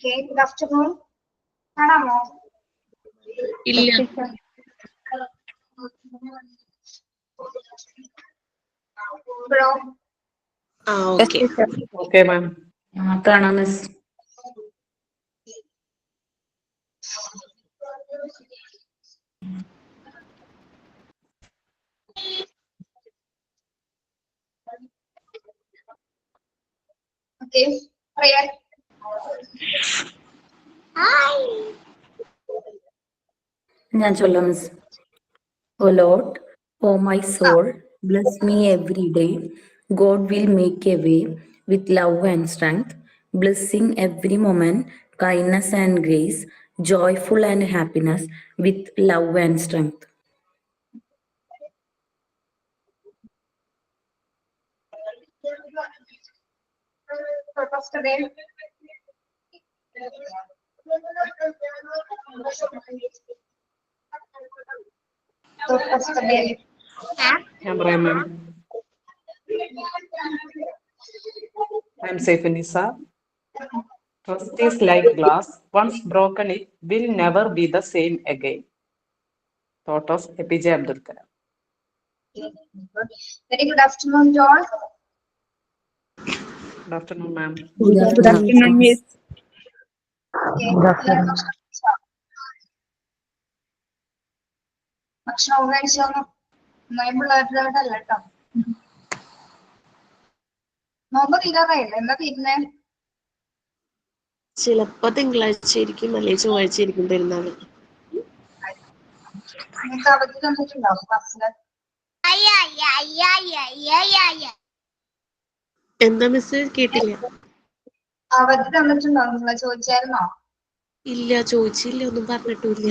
Okay, good afternoon. കാണാമോ? ഇല്ല. Bro okay okay ma'am. കാണാം miss. Okay, prayer. ഞാൻ ചൊല്ലാം miss. O Lord, O my soul, bless me every day. God will make a way with love and strength, blessing every moment, kindness and grace, joyful and happiness with love and strength. First name. First name. ഞാൻ പറയാം മാം. I'm Saif Nisa. Trust is like glass. Once broken, it will never be the same again. Thought of APJ Abdul Kalam. Very good afternoon, John. Good afternoon, ma'am. Good afternoon, miss. ഭക്ഷണം കഴിച്ചോന്ന് നോയമ്പുള്ളവരുടെ കേട്ടോ. നോമ്പ് തീരാറായില്ല, എന്താ തീരുന്നേ? ചിലപ്പോ തിങ്കളാഴ്ച ആയിരിക്കും, അല്ലെങ്കിൽ ചൊവ്വാഴ്ച ആയിരിക്കും പെരുന്നാള്. നിങ്ങൾക്ക് അവധി തന്നിട്ടുണ്ടാവും ക്ലാസ്സില്? എന്താ മിസ്? കേട്ടില്ല. അവധി തന്നിട്ടുണ്ടാവും, നിങ്ങളെ ചോദിച്ചായിരുന്നോ? ഇല്ല, ചോദിച്ചില്ല, ഒന്നും പറഞ്ഞിട്ടില്ല.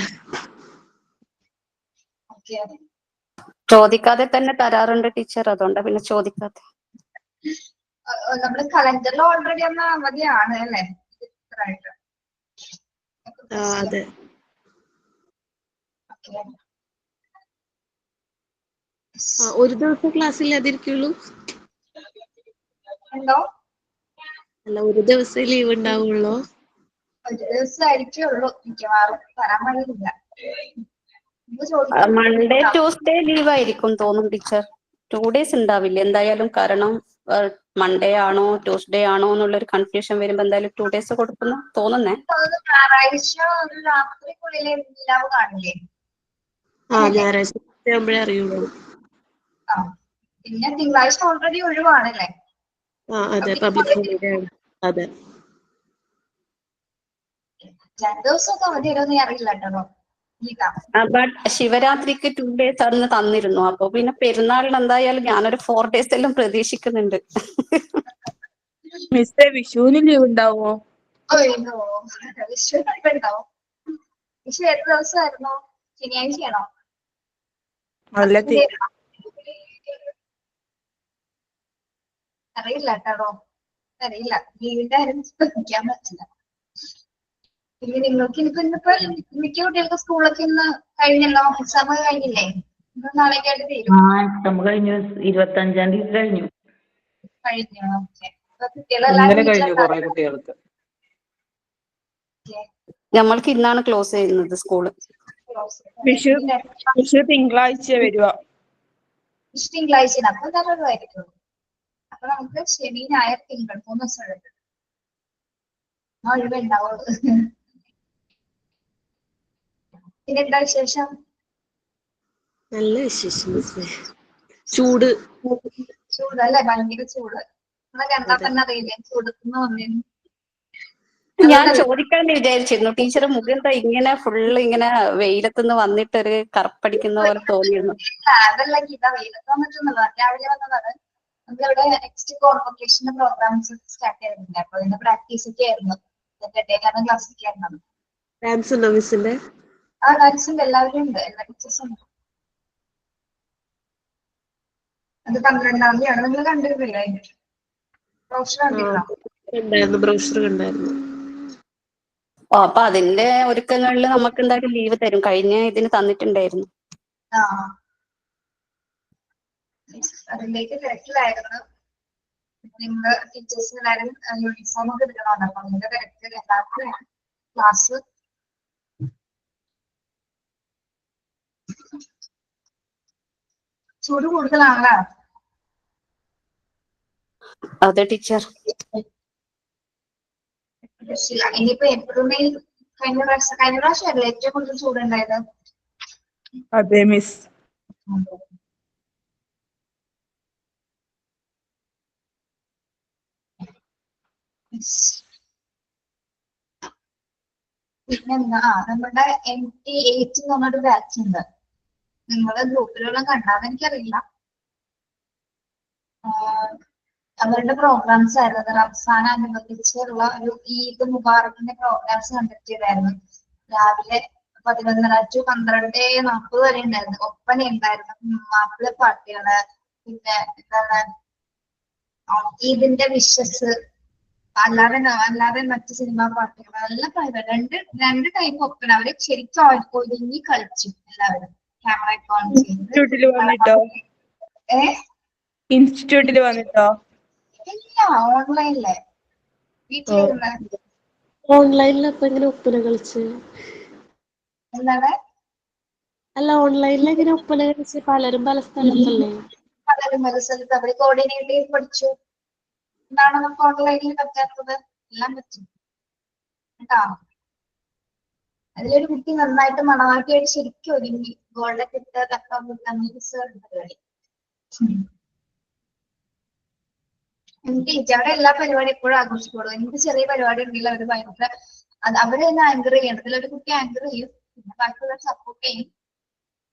ചോദിക്കാതെ തന്നെ തരാറുണ്ട് ടീച്ചർ, അതുകൊണ്ട് പിന്നെ ചോദിക്കാതെ. നമ്മള് കലണ്ടറിൽ ഓൾറെഡി എന്ന അവധിയാണ് അല്ലേ? അതെ. ഒരു ദിവസം ക്ലാസ് ഇല്ലാതിരിക്കുള്ളൂ? എന്തോ? അല്ല, ഒരു ദിവസം ലീവ് ഉണ്ടാവുള്ളൂ? ഒരു ദിവസം ആയിരിക്കുള്ളൂ, മിക്കവാറും തരാൻ വഴിയില്ല. മൺഡേ ട്യൂസ്ഡേ ലീവ് ആയിരിക്കും തോന്നും ടീച്ചർ. 2 days ഉണ്ടാവില്ല എന്തായാലും, കാരണം മൺഡേ ആണോ ട്യൂസ്ഡേ ആണോ എന്നുള്ളൊരു കൺഫ്യൂഷൻ വരുമ്പോ എന്തായാലും 2 days കൊടുക്കുന്നു തോന്നുന്നേ. ഞായറാഴ്ച ഒരു രാത്രിക്കുള്ളിലെ ലീവ് കാണില്ലേ? ഞായറാഴ്ച ആകുമ്പോഴേ അറിയുള്ളൂ. പിന്നെ തിങ്കളാഴ്ച ഓൾറെഡി ഒഴിവാണല്ലേ? അതെ, പബ്ലിക് ഹോളിഡേ ആണ്. അതെ. 2 ദിവസമൊക്കെ അവധി വരുമെന്ന് അറിയില്ല കേട്ടോ. ബട്ട് ശിവരാത്രിക്ക് 2 days അന്ന് തന്നിരുന്നു. അപ്പൊ പിന്നെ പെരുന്നാളിന് എന്തായാലും ഞാനൊരു 4 days എല്ലാം പ്രതീക്ഷിക്കുന്നുണ്ട്. മിസ്സേ, വിഷുവിന് ലീവ് ഉണ്ടാവോ? വിഷു ഉണ്ടാവും. വിഷു ഏത് ദിവസമായിരുന്നു? ശനിയാഴ്ചയാണോ? അറിയില്ല കേട്ടോ, അറിയില്ല. ലീവിന്റെ കാര്യം ശ്രദ്ധിക്കാൻ പറ്റില്ല. പിന്നെ നിങ്ങൾക്ക് ഇന്നിപ്പോ മിക്ക കുട്ടികൾക്ക് സ്കൂളൊക്കെ ഇന്ന് കഴിഞ്ഞല്ലോ, എക്സാം കഴിഞ്ഞില്ലേ? ഇന്ന് നാളേക്ക് ആയിട്ട് തീരും. എക്സാം കഴിഞ്ഞു, 25-ാം തീയതി കഴിഞ്ഞു. ഇന്നലെ കഴിഞ്ഞു കുറെ കുട്ടികൾക്ക്. നമ്മൾക്ക് ഇന്നാണ് ക്ലോസ് ചെയ്യുന്നത് സ്കൂള്. വിഷു തിങ്കളാഴ്ച വരുക. തിങ്കളാഴ്ച അപ്പൊ നല്ലതായിരിക്കും. അപ്പൊ നമുക്ക് ശനി ഞായർ തിങ്കൾ 3 ദിവസം എടുക്കും. ഒഴിവുണ്ടാവുള്ളൂ. പിന്നെന്താ വിശേഷം? നല്ല വിശേഷം. ചൂടല്ലേ? ഭയങ്കര ചൂട്. നമ്മളെ കണ്ടാ തന്നെ അറിയില്ലേ ചൂടത്തുനിന്ന് വന്നിരുന്നു. ഞാൻ ചോദിക്കാന്ന് വിചാരിച്ചിരുന്നു ടീച്ചർ, മുഖം ഇങ്ങനെ ഫുള്ള് ഇങ്ങനെ വെയിലത്തുനിന്ന് വന്നിട്ടൊരു കറുപ്പടിക്കുന്ന പോലെ തോന്നിയിരുന്നു. അതല്ല ഗീത, വെയിലത്ത് വന്നിട്ടൊന്നുമല്ല, രാവിലെ വന്നതാണ്. നമ്മളിവിടെ നെക്സ്റ്റ് കോൺവൊക്കേഷന്റെ പ്രോഗ്രാംസ് സ്റ്റാർട്ട് ചെയ്തിട്ടുണ്ട്. അപ്പൊ അതിന്റെ പ്രാക്ടീസ് ഒക്കെ ആയിരുന്നു. ക്ലാസ് ഒക്കെ ആയിരുന്നു. ഡാൻസ് ഉണ്ടോ മിസ്സിന്റെ? ഡാൻസ് ഉണ്ട്, എല്ലാവരും ഉണ്ട്, എല്ലാ ടീച്ചേഴ്സും ഉണ്ട്. അത് 12-ാം തീയതിയാണ്. നിങ്ങൾ കണ്ടിരുന്നില്ലേ? ബ്രോഷർ കണ്ടായിരുന്നു. അപ്പൊ അതിന്റെ ഒരുക്കങ്ങളിൽ നമുക്ക് എന്തായാലും ലീവ് തരും. കഴിഞ്ഞ ഇതിന് തന്നിട്ടുണ്ടായിരുന്നു. അതിലേക്ക് തിരക്കിലായിരുന്നു. നിങ്ങൾ ടീച്ചേഴ്സ് എല്ലാവരും യൂണിഫോം ഒക്കെ എടുക്കണമല്ലോ. അപ്പൊ അതിന്റെ തിരക്ക് എല്ലാവർക്കും ക്ലാസ്. ചൂട് കൂടുതലാണല്ലോ. അതെ ടീച്ചർ. ഇനിയിപ്പോ ഏപ്രിൽ മെയ് കഴിഞ്ഞ പ്രാവശ്യമല്ലേ ഏറ്റവും കൂടുതൽ ചൂടുണ്ടായത്? അതെ മിസ്. പിന്നെന്താ, നമ്മുടെ MT8 എന്ന് പറഞ്ഞൊരു ബാച്ച് ഉണ്ട്. നിങ്ങള് ഗ്രൂപ്പിലുള്ള കണ്ടാന്ന് എനിക്കറിയില്ല. അവരുടെ പ്രോഗ്രാംസ് ആയിരുന്നു റംസാൻ അനുബന്ധിച്ചുള്ള ഒരു ഈദ് മുബാറക്കിന്റെ പ്രോഗ്രാംസ് കണ്ടക്ട് ചെയ്തായിരുന്നു. രാവിലെ 11:30 to 12:40 വരെ ഉണ്ടായിരുന്നു. ഒപ്പന ഉണ്ടായിരുന്നു, മാപ്പിള പാട്ടുകള്, പിന്നെ എന്താണ് ഈദിന്റെ വിഷസ്, അല്ലാതെ മറ്റു സിനിമാ പാട്ടുകൾ, നല്ല കാര്യം. രണ്ട് ടൈപ്പ് ഒപ്പന. അവര് ശരിക്കും ഒരുങ്ങി കളിച്ചു എല്ലാവരും. ക്യാമറ ഓൺ ചെയ്ത്. ഇൻസ്റ്റിറ്റ്യൂട്ടിൽ വന്നിട്ടോ? ഇൻസ്റ്റിറ്റ്യൂട്ടിൽ വന്നിട്ടോ? ഇല്ല, ഓൺലൈനിലെ വീട്ടിലിരുന്ന്. ഓൺലൈനിൽ അപ്പൊ എങ്ങനെ ഒപ്പന കളിച്ച്? എന്താണ്? അല്ല, ഓൺലൈനിൽ എങ്ങനെ ഒപ്പന കളിച്ച്? പലരും പല സ്ഥലത്തല്ലേ? പലരും പല സ്ഥലത്ത് അവര് കോർഡിനേറ്റ് ചെയ്ത് പഠിച്ചു. എന്താണ് നമുക്ക് ഓൺലൈനിൽ പറ്റാത്തത്? എല്ലാം പറ്റും കേട്ടോ. അതിലൊരു കുട്ടി നന്നായിട്ട് മണവാട്ടിയായിട്ട് ശരിക്കും ഒരുങ്ങി ഗോൾഡൊക്കെ ഇട്ട് തക്കം പരിപാടി. എനിക്ക് അവിടെ എല്ലാ പരിപാടിയും എപ്പോഴും ആഘോഷിക്കുള്ളൂ. എനിക്ക് ചെറിയ പരിപാടി ഉണ്ടെങ്കിൽ അവര് ഭയങ്കര അവര് തന്നെ ആങ്കർ ചെയ്യണം. അതിലൊരു കുട്ടി ആങ്കർ ചെയ്യും, പിന്നെ ബാക്കിയുള്ളവർ സപ്പോർട്ട് ചെയ്യും.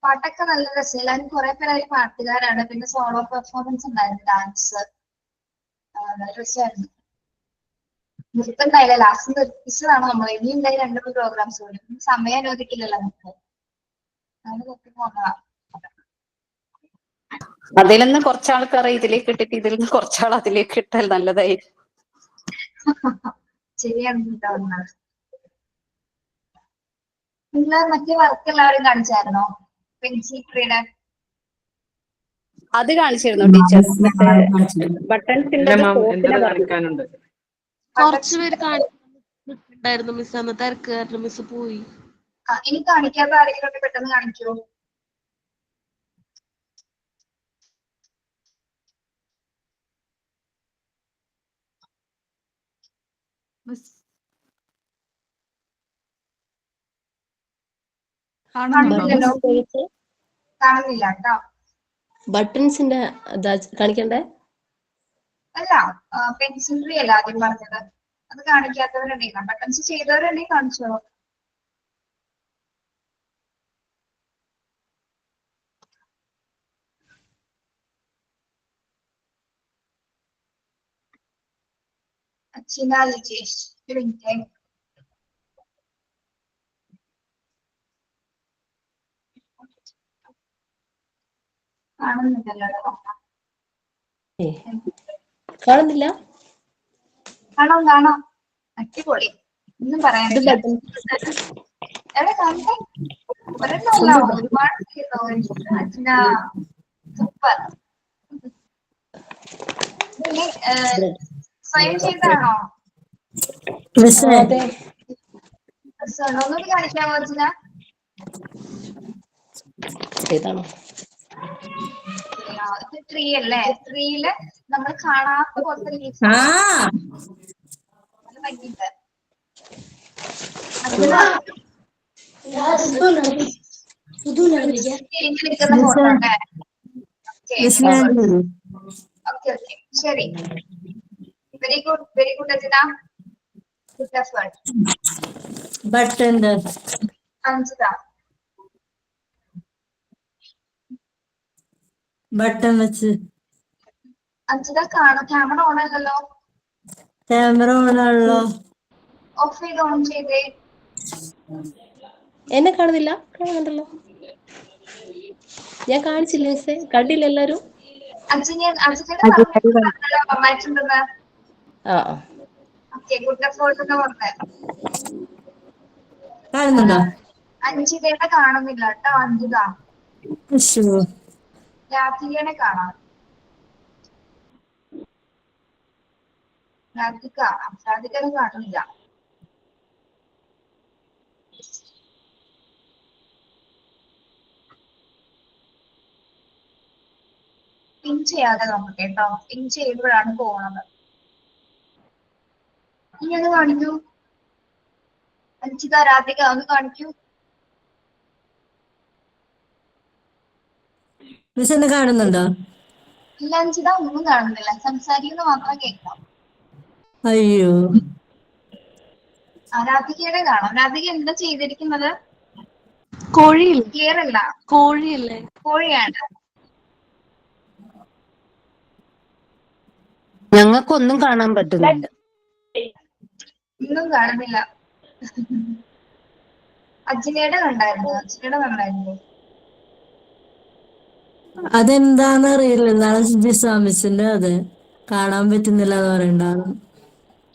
പാട്ടൊക്കെ നല്ല രസം. എല്ലാവരും കുറെ പേര് അതിൽ പാട്ടുകാരാണ്. പിന്നെ സോളോ പെർഫോമൻസ് ഉണ്ടായിരുന്നു, ഡാൻസ്. നല്ല രസമായിരുന്നു. നിർത്തുണ്ടായില്ല, ലാസ്റ്റ് നിർത്തിച്ചതാണ് നമ്മൾ. ഇനി ഉണ്ടായി 2 പ്രോഗ്രാംസ് കൂടി. സമയം അനുവദിക്കില്ലല്ലോ നമുക്ക്. അങ്ങനെ നിർത്തി പോന്നതാ. അതിൽ നിന്ന് കുറച്ചാൾക്കാരെ ഇതിലേക്ക് ഇട്ടിട്ട് ഇതിൽ നിന്ന് കുറച്ചാൾ അതിലേക്ക് ഇട്ടാൽ നല്ലതായിരിക്കും. ശരിയാണ് ഉണ്ടാവുന്നത്. നിങ്ങൾ മറ്റേ വർക്ക് എല്ലാവരും കാണിച്ചായിരുന്നോ? പെൻസിൽ ട്രീയുടെ അത് കാണിച്ചിരുന്നു ടീച്ചർ. മറ്റേ ബട്ടൺസിന്റെ മാം എന്തൊക്കെ കാണിക്കാനുണ്ട്? കുറച്ചു പേര് കാണിക്കുന്നുണ്ടായിരുന്നു മിസ്. അന്ന് തിരക്ക് കാരണം മിസ് പോയി. ഇനി കാണിക്കാത്ത ആരെങ്കിലും ഒക്കെ പെട്ടെന്ന് കാണിക്കുമോ? കാണുന്നില്ലല്ലോ. കാണുന്നില്ല കേട്ടോ. ബട്ടൺസിന്റെ കാണിക്കണ്ടേ? അല്ല, പെൻസിൽ ട്രീ അല്ല ആദ്യം പറഞ്ഞത്. അത് കാണിക്കാത്തവരുണ്ടെങ്കിൽ, ബട്ടൺസ് ചെയ്തവരുണ്ടെങ്കിൽ കാണിച്ചോ. അച്ഛന ലിജേഷ് ഒരു മിനിറ്റ്. കാണുന്നില്ലല്ലോ. കാണുന്നില്ല. കാണാം. അടിപൊളി. ഒന്നും പറയാനില്ല. എവിടെ കാണട്ടെ? ഒരെണ്ണമല്ല, ഒരുപാട് ചെയ്തോ. അച്ഛന സൂപ്പർ. സ്വയം ചെയ്താണോ? ഒന്നുകൂടി കാണിക്കാമോ അച്ഛന? ഏതാണോ? ഇത് ട്രീ അല്ലേ? ട്രീയില് നമ്മൾ കാണാത്ത പോലത്തെ ലീഫ് ഭംഗിയുണ്ട്. നിൽക്കുന്ന ഫോട്ടോ അല്ലേ? ഓക്കെ. ശരി. വെരി ഗുഡ് അച്ഛന. Good effort. അഞ്ചിത ബട്ടൺ വെച്ച് അഞ്ചിത കാണും. ക്യാമറ ഓൺ അല്ലല്ലോ. ക്യാമറ ഓൺ ആണല്ലോ. ഓഫ് ചെയ്ത് ഓൺ ചെയ്തേ. എന്നെ കാണുന്നില്ല? കാണുന്നുണ്ടല്ലോ. ഞാൻ കാണിച്ചില്ല മിസ്സേ. കണ്ടില്ല എല്ലാരും? അച്ഛനെ പറഞ്ഞിട്ടുണ്ടെന്ന്. ഓക്കെ, ഗുഡ് എഫേർട്ട് എന്ന് പറഞ്ഞേ. കാണുന്നുണ്ടോ? അഞ്ചിതയുടെ കാണുന്നില്ല കേട്ടോ. അഞ്ചിത രാത്രിയെ കാണാം. രാധിക കാണില്ല. പിൻ ചെയ്യാതെ നോക്കട്ടെ കേട്ടോ. പിൻ ചെയ്യുമ്പോഴാണ് പോകുന്നത്. ഇനി ഒന്ന് കാണിക്കൂ. അഞ്ചിത, രാധിക ഒന്ന് കാണിക്കൂ. മിസ് എന്നെ കാണുന്നുണ്ടോ? ഇല്ല അഞ്ചിത, ഒന്നും കാണുന്നില്ല. സംസാരിക്കുന്ന മാത്രം കേൾക്കാം. അയ്യോ, രാധികയുടെ കാണാം. രാധിക എന്താ ചെയ്തിരിക്കുന്നത്? കോഴിയില്ലേ? ക്ലിയർ അല്ല. കോഴിയല്ലേ? കോഴിയാണ്. ഞങ്ങൾക്കൊന്നും കാണാൻ പറ്റുന്നില്ല. ഒന്നും കാണുന്നില്ല. അജ്നയുടെ കണ്ടായിരുന്നു. അതെന്താന്ന് അറിയില്ല. നാളെ ജിസാമിസിന്റെ അതെ കാണാൻ പറ്റുന്നില്ല എന്ന് പറയണ്ടായിരുന്നു.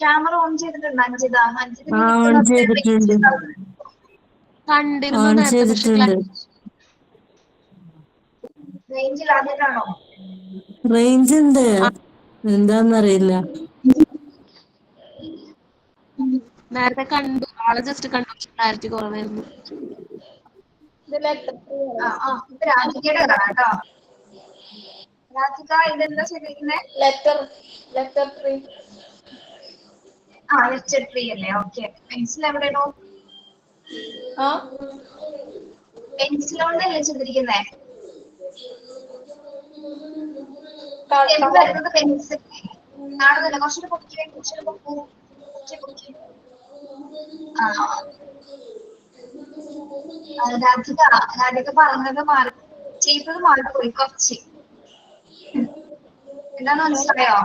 ക്യാമറ ഓൺ ചെയ്തിട്ടുണ്ട് അഞ്ചിത. അഞ്ചിത ഓൺ ചെയ്തിട്ടുണ്ട്, കണ്ടിരുന്നു ഓൺ നേരത്തെ, പക്ഷെ ചെയ്തിട്ടുണ്ട്. റേഞ്ചിലാദ്യമായിട്ടാണോ? റേഞ്ച് ഉണ്ട്, എന്താന്നറിയില്ല. നേരത്തെ കണ്ടു, ആളെ ജസ്റ്റ് കണ്ടു, പക്ഷെ ക്ലാരിറ്റി കുറവായിരുന്നു. ഇത് രാധികയുടെ കാണാം കേട്ടോ. രാധിക ഇതെന്താ ചെയ്തിരിക്കുന്നത്? ലെറ്റർ ട്രീ അല്ലേ? ഓക്കെ. പെൻസിൽ എവിടെയാണോ? പെൻസിലോണ്ടല്ലേ ചെയ്തിരിക്കുന്നേ? വരുന്നത് പെൻസിൽ കാണുന്നില്ല. കുറച്ചുകൂടെ പൊക്കി. രാധിക പറഞ്ഞത് ചെയ്തത് മാറിപ്പോയി കുറച്ച്. എന്താന്ന് മനസ്സിലായോ?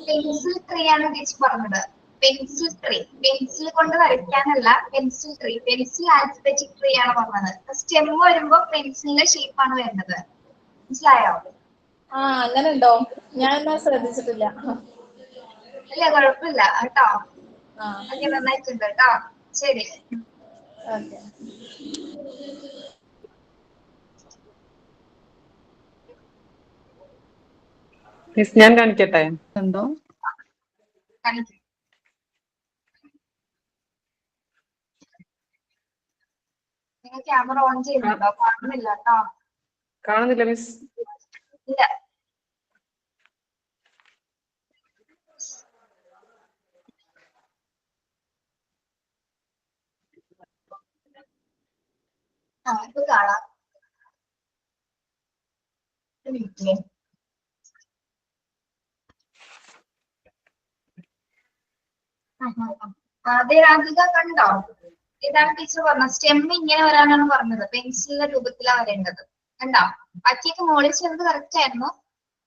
പെൻസിൽ ട്രീ ആണ് ടീച്ചർ പറഞ്ഞത്. പെൻസിൽ ട്രീ, പെൻസിൽ കൊണ്ട് വരയ്ക്കാനല്ല, pencil tree. Pencil alphabetic tree ആണ് പറഞ്ഞത്. സ്റ്റെം വരുമ്പോ പെൻസിലിന്റെ ഷേപ്പാണ് വരുന്നത്. മനസ്സിലായോ? അങ്ങനെ ഉണ്ടോ? ഞാൻ ശ്രദ്ധിച്ചിട്ടില്ല. ഇല്ല, കുഴപ്പമില്ല കേട്ടോ. ഓക്കെ, നന്നായിട്ടുണ്ട് കേട്ടോ. ശരി. ഓക്കെ. മിസ് ഞാൻ കാണിക്കട്ടെ? എന്തോ കാണിക്കും. നിങ്ങൾ ക്യാമറ ഓൺ ചെയ്യുന്നുണ്ടോ? കാണുന്നില്ല കേട്ടോ. കാണുന്നില്ല മിസ്. ഇല്ല. ഇപ്പൊ കാണാം. അതെ രാധിക കണ്ടോ? ഇതാണ് ടീച്ചർ പറഞ്ഞത്. സ്റ്റെം ഇങ്ങനെ വരാനാണ് പറഞ്ഞത്. പെൻസിലിന്റെ രൂപത്തിലാണ് വരേണ്ടത്. കണ്ടോ? ബാക്കിയൊക്കെ മുകളിൽ ചേർന്ന് കറക്റ്റ് ആയിരുന്നു.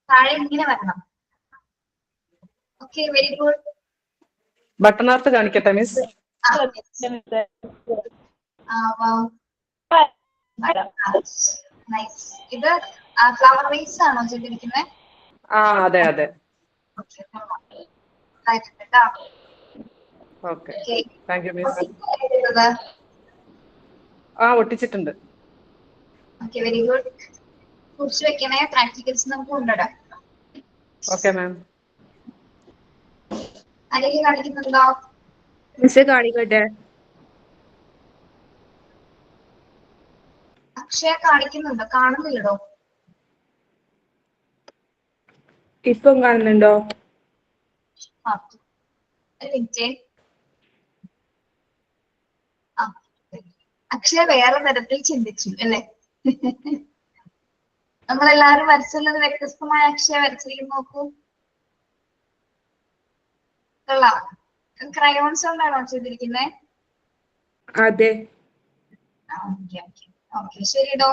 താഴെ ഇങ്ങനെ വരണം. Okay, very good. Button art കാണിക്കട്ടെ മിസ്? ഇത് ഫ്ലവർ വേസ് ആണോ ചെയ്തിരിക്കുന്നത്? അതെ അതെ. Okay, thank you miss. ഒട്ടിച്ചിട്ടുണ്ട്. Okay, very good. കുറിച്ച് വെക്കണേ. പ്രാക്ടിക്കൽസ് നമുക്ക് കൊണ്ടിടാം. Okay ma'am. അല്ലെങ്കിൽ കാണിക്കുന്നുണ്ടോ? മിസ് കാണിക്കട്ടെ. അക്ഷയ കാണിക്കുന്നുണ്ടോ? കാണുന്നില്ലടോ. ഇപ്പം കാണുന്നുണ്ടോ? അക്ഷയ വേറെ തരത്തിൽ ചിന്തിച്ചു അല്ലേ? നമ്മളെല്ലാരും വരച്ചുള്ളത് വ്യത്യസ്തമായ അക്ഷയ വരച്ചിരിക്കുന്നു. നോക്കൂ, കൊള്ളാം. ക്രയോൺസ് കൊണ്ടാണോ ചെയ്തിരിക്കുന്നത്? അതെ. ഓക്കെ, ശരിടോ.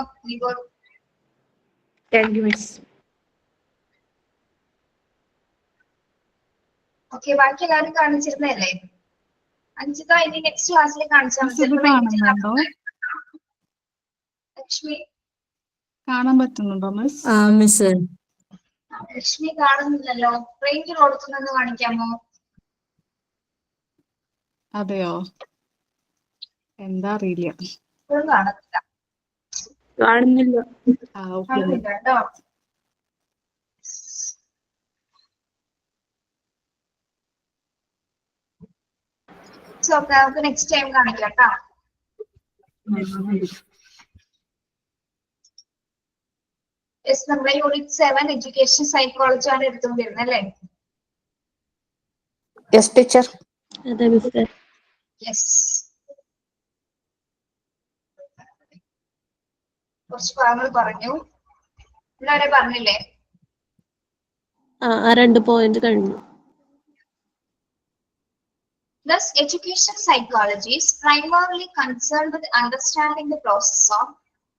Thank you miss. ഓക്കെ, ബാക്കി എല്ലാവരും കാണിച്ചിരുന്നല്ലേ? അഞ്ചിത ഇനി നെക്സ്റ്റ് ക്ലാസ്സിൽ കാണിച്ചാൽ മതി. ലക്ഷ്മി കാണാൻ പറ്റുന്നുണ്ടോ മിസ്? മിസ് ലക്ഷ്മി കാണുന്നില്ലല്ലോ. റേഞ്ച് കൊടുത്തുനിന്ന് കാണിക്കാമോ? അതെയോ, എന്താ അറിയില്ല. കാണുന്നില്ല. കാണുന്നില്ല. കേട്ടോ. സോ നമുക്ക് നെക്സ്റ്റ് ടൈം കാണിക്കാം കേട്ടോ. യെസ്, നമ്മുടെ യൂണിറ്റ് 7 എഡ്യൂക്കേഷൻ സൈക്കോളജി ആണ് എടുത്തുകൊണ്ടിരുന്നത് അല്ലേ? Yes teacher. അതെ മിസ്സേ. യെസ്, കുറച്ച് ഭാഗങ്ങൾ പറഞ്ഞു. എല്ലാവരും പറഞ്ഞില്ലേ? ആ 2 പോയിന്റ് കഴിഞ്ഞു. Thus, education psychology is primarily concerned with understanding the process of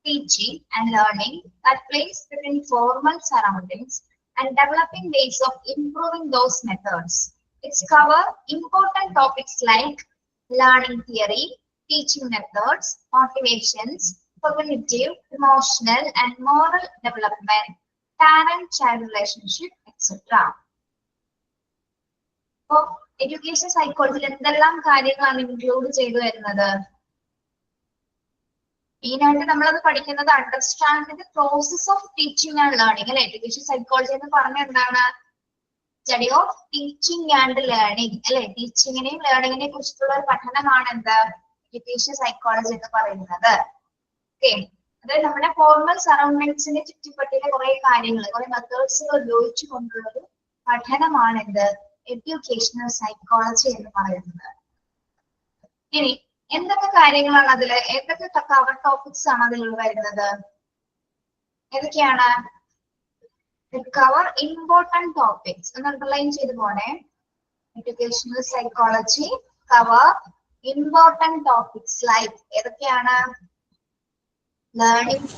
teaching and learning that plays within formal surroundings and developing ways of improving those methods. It's cover important topics like learning theory, teaching methods, motivations, cognitive, emotional, and moral development, parent-child relationship, etc. So, education സൈക്കോളജിയിൽ എന്തെല്ലാം കാര്യങ്ങളാണ് include ചെയ്തു വരുന്നത്? മെയിനായിട്ട് നമ്മളത് പഠിക്കുന്നത് understanding the process of teaching and learning അല്ലെ? Education psychology എന്ന് പറഞ്ഞ എന്താണ്? Study of teaching and learning അല്ലെ? ടീച്ചിങ്ങിനെയും ലേണിങ്ങിനെ കുറിച്ചിട്ടുള്ള ഒരു പഠനമാണ് എന്ത് എഡ്യൂക്കേഷൻ സൈക്കോളജി എന്ന് പറയുന്നത്. ഓക്കെ, അതായത് നമ്മുടെ ഫോർമൽ സറൗണ്ടിങ്സിനെ ചുറ്റിപ്പറ്റിയ കുറെ കാര്യങ്ങൾ, കുറെ മെത്തേഡ്സുകൾ ഉപയോഗിച്ചു കൊണ്ടുള്ളൊരു പഠനമാണ് എന്ത് എഡ്യൂക്കേഷണൽ സൈക്കോളജി എന്ന് പറയുന്നത്. ഇനി എന്തൊക്കെ കാര്യങ്ങളാണ് അതില്, എന്തൊക്കെ കവർ ടോപ്പിക്സ് ആണ് അതിൽ വരുന്നത്? ഏതൊക്കെയാണ്? കവർ ഇമ്പോർട്ടന്റ് ടോപ്പിക്സ് എന്ന് അണ്ടർലൈൻ ചെയ്ത് പോണേ. Educational psychology cover important topics like ഏതൊക്കെയാണ്? Learning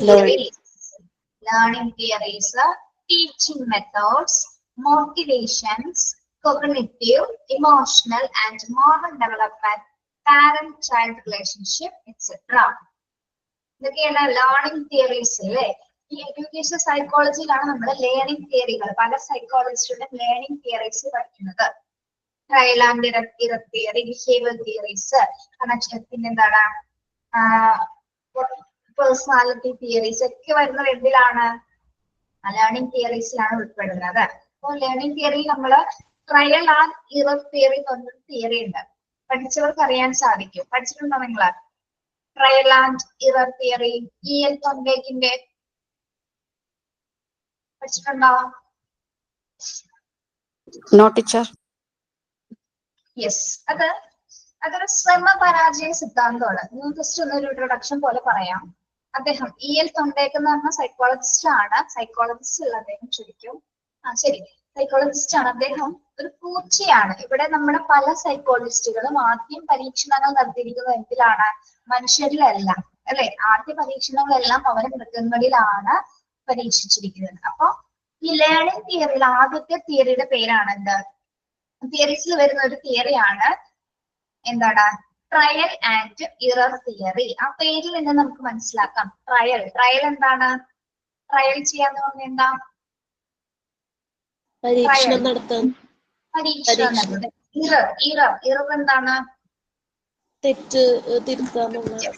theories, teaching methods, motivations, cognitive, emotional, and moral development, parent-child relationship, etc. ഇതൊക്കെയാണ് ലേണിംഗ് തിയറീസ് അല്ലേ? ഈ എഡ്യൂക്കേഷൻ സൈക്കോളജിയിലാണ് നമ്മൾ ലേണിംഗ് തിയറികൾ, പല സൈക്കോളജിസ്റ്റുകളും ലേണിംഗ് തിയറീസ് പഠിക്കുന്നത്. Trial and error theory, behaviour theories, connection, പിന്നെന്താണ് പേഴ്സണാലിറ്റി തിയറീസ് ഒക്കെ വരുന്നത് എന്തിലാണ്? ലേണിംഗ് തിയറീസിലാണ് ഉൾപ്പെടുന്നത്. അപ്പോൾ ലേണിംഗ് തിയറി നമ്മള് ട്രയൽ ആൻഡ് എറർ തിയറി എന്ന് പറഞ്ഞൊരു തിയറി ഉണ്ട്, പഠിച്ചവർക്ക് അറിയാൻ സാധിക്കും. പഠിച്ചിട്ടുണ്ടോ നിങ്ങള് trial and error theory? E.L. തൊണ്ടേക്കിന്റെ പഠിച്ചിട്ടുണ്ടോ? No teacher. യെസ്, അതൊരു ശ്രമ പരാജയ സിദ്ധാന്തമാണ്. ഞാൻ ജസ്റ്റ് ഒന്നൊരു ഇൻട്രൊഡക്ഷൻ പോലെ പറയാം. അദ്ദേഹം E.L. തൊണ്ടേക്ക് എന്ന് പറഞ്ഞ സൈക്കോളജിസ്റ്റ് ആണ്. സൈക്കോളജിസ്റ്റ് അല്ല അദ്ദേഹം, ശരിക്കും ശരി സൈക്കോളജിസ്റ്റ് ആണ്. അദ്ദേഹം ഒരു പൂച്ചയാണ്. ഇവിടെ നമ്മുടെ പല സൈക്കോളജിസ്റ്റുകളും ആദ്യം പരീക്ഷണങ്ങൾ നടത്തിയിരിക്കുന്നത് എന്തിലാണ്? മനുഷ്യരിലല്ല അല്ലെ? ആദ്യ പരീക്ഷണങ്ങളെല്ലാം അവരെ മൃഗങ്ങളിലാണ് പരീക്ഷിച്ചിരിക്കുന്നത്. അപ്പൊ ഈ ലേണിംഗ് തിയറിയിൽ ആദ്യത്തെ തിയറിയുടെ പേരാണ് എന്ത്? തിയറീസിൽ വരുന്ന ഒരു തിയറിയാണ് എന്താണ്? Trial and error theory. ആ പേരിൽ നിന്ന് നമുക്ക് മനസ്സിലാക്കാം. ട്രയൽ എന്താണ്? ട്രയൽ ചെയ്യാന്ന് പറഞ്ഞ എന്താ? പരീക്ഷണം നടത്താൻ. ഇറർ എന്താണ്? തെറ്റ് തിരുത്താനുള്ള.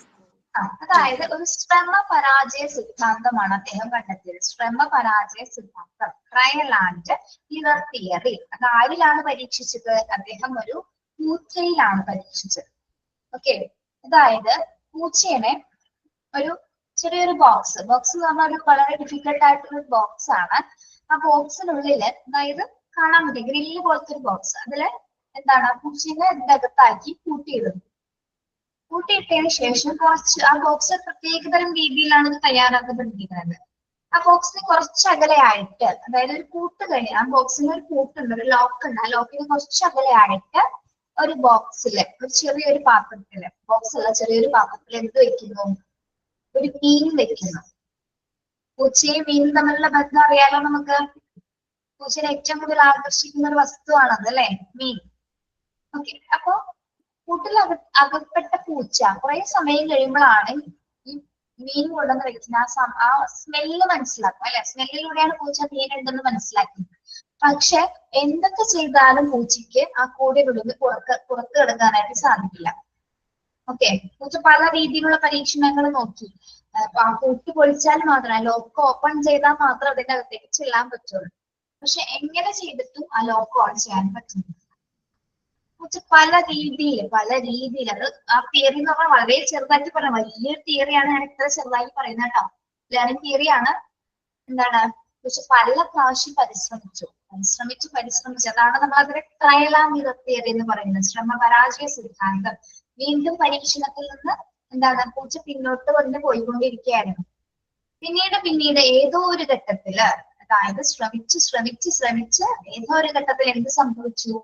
അതായത് ഒരു ശ്രമ പരാജയ സിദ്ധാന്തമാണ് അദ്ദേഹം കണ്ടെത്തിയത്. ശ്രമ പരാജയ സിദ്ധാന്തം, ട്രയൽ ആൻഡ് എറർ തിയറി. അത് ആരിലാണ് പരീക്ഷിച്ചത്? അദ്ദേഹം ഒരു പൂച്ചയിലാണ് പരീക്ഷിച്ചത്. ഓക്കെ, അതായത് പൂച്ചേനെ ഒരു ചെറിയൊരു ബോക്സ് എന്ന് പറഞ്ഞാൽ ഒരു വളരെ ഡിഫിക്കൽട്ട് ആയിട്ടുള്ള ബോക്സ് ആണ്. ആ ബോക്സിനുള്ളില്, അതായത് കാണാൻ പറ്റും ഗ്രില്ല് പോലത്തെ ഒരു ബോക്സ്, അതില് എന്താണ് പൂച്ചേനെ അതിന്റെ അകത്താക്കി പൂട്ടിയിടുന്നു. പൂട്ടിയിട്ടതിന് ശേഷം ആ ബോക്സ് പ്രത്യേകതരം രീതിയിലാണ് ഇത് തയ്യാറാക്കപ്പെട്ടിരിക്കുന്നത്. ആ ബോക്സിന് കുറച്ച് അകലെയായിട്ട്, അതായത് ഒരു പൂട്ട് കഴിഞ്ഞ് ആ ബോക്സിന് ഒരു പൂട്ടുണ്ട്, ഒരു ലോക്ക് ഉണ്ട്. ആ ലോക്കിന് കുറച്ച് അകലെയായിട്ട് ഒരു ബോക്സില്, ഒരു ചെറിയൊരു പാത്രത്തില്, ബോക്സ് അല്ല ചെറിയൊരു പാത്രത്തിൽ എന്ത് വെക്കുന്നു? ഒരു മീൻ വെക്കുന്നു. പൂച്ചയും മീനും തമ്മിലുള്ള ബന്ധം അറിയാലോ നമുക്ക്. പൂച്ചയെ ഏറ്റവും കൂടുതൽ ആകർഷിക്കുന്ന ഒരു വസ്തുവാണത് അല്ലെ, മീൻ. ഓക്കെ, അപ്പൊ കൂട്ടിൽ അകപ്പെട്ട പൂച്ച കുറെ സമയം കഴിയുമ്പോഴാണ് ഈ മീൻ കൊണ്ടുവന്ന് വെക്കുന്ന ആ സ്മെല്ല് മനസ്സിലാക്കും അല്ലെ? സ്മെല്ലിലൂടെയാണ് പൂച്ച മീൻ ഉണ്ടെന്ന് മനസ്സിലാക്കുന്നത്. പക്ഷെ എന്തൊക്കെ ചെയ്താലും പൂച്ചയ്ക്ക് ആ കൂടിനുള്ളിൽ പുറത്ത് കിടക്കാനായിട്ട് സാധിക്കില്ല. ഓക്കെ, പൂച്ച പല രീതിയിലുള്ള പരീക്ഷണങ്ങൾ നോക്കി. ആ കൂട്ട് പൊളിച്ചാൽ മാത്രമേ, ലോക്ക് ഓപ്പൺ ചെയ്താൽ മാത്രം അതിന്റെ അകത്തേക്ക് ചെല്ലാൻ പറ്റുള്ളൂ. പക്ഷെ എങ്ങനെ ചെയ്തിട്ടും ആ ലോക്ക് ഓൺ ചെയ്യാൻ പറ്റുന്നു. പല രീതിയിൽ അത് ആ തിയറി എന്ന് പറഞ്ഞാൽ വളരെ ചെറുതായിട്ട് പറയാം. വലിയൊരു തിയറിയാണ് ഞാൻ ഇത്ര ചെറുതായി പറയുന്നത് കേട്ടോ. ലേണിംഗ് തിയറിയാണ്. എന്താണ് പക്ഷെ പല പ്രാവശ്യം പരിശ്രമിച്ചു അതാണ് നമ്മളതിനെ ട്രയൽ ആൻഡ് എറർ തിയറി എന്ന് പറയുന്നത്. ശ്രമപരാജയ സിദ്ധാന്തം. വീണ്ടും പരീക്ഷണത്തിൽ നിന്ന് എന്താണ് പൂച്ച പിന്നോട്ട് കൊണ്ട് പോയിക്കൊണ്ടിരിക്കുകയായിരുന്നു. പിന്നീട് ഏതോ ഒരു ഘട്ടത്തില്, അതായത് ശ്രമിച്ച് ഏതോ ഒരു ഘട്ടത്തിൽ എന്ത് സംഭവിച്ചു?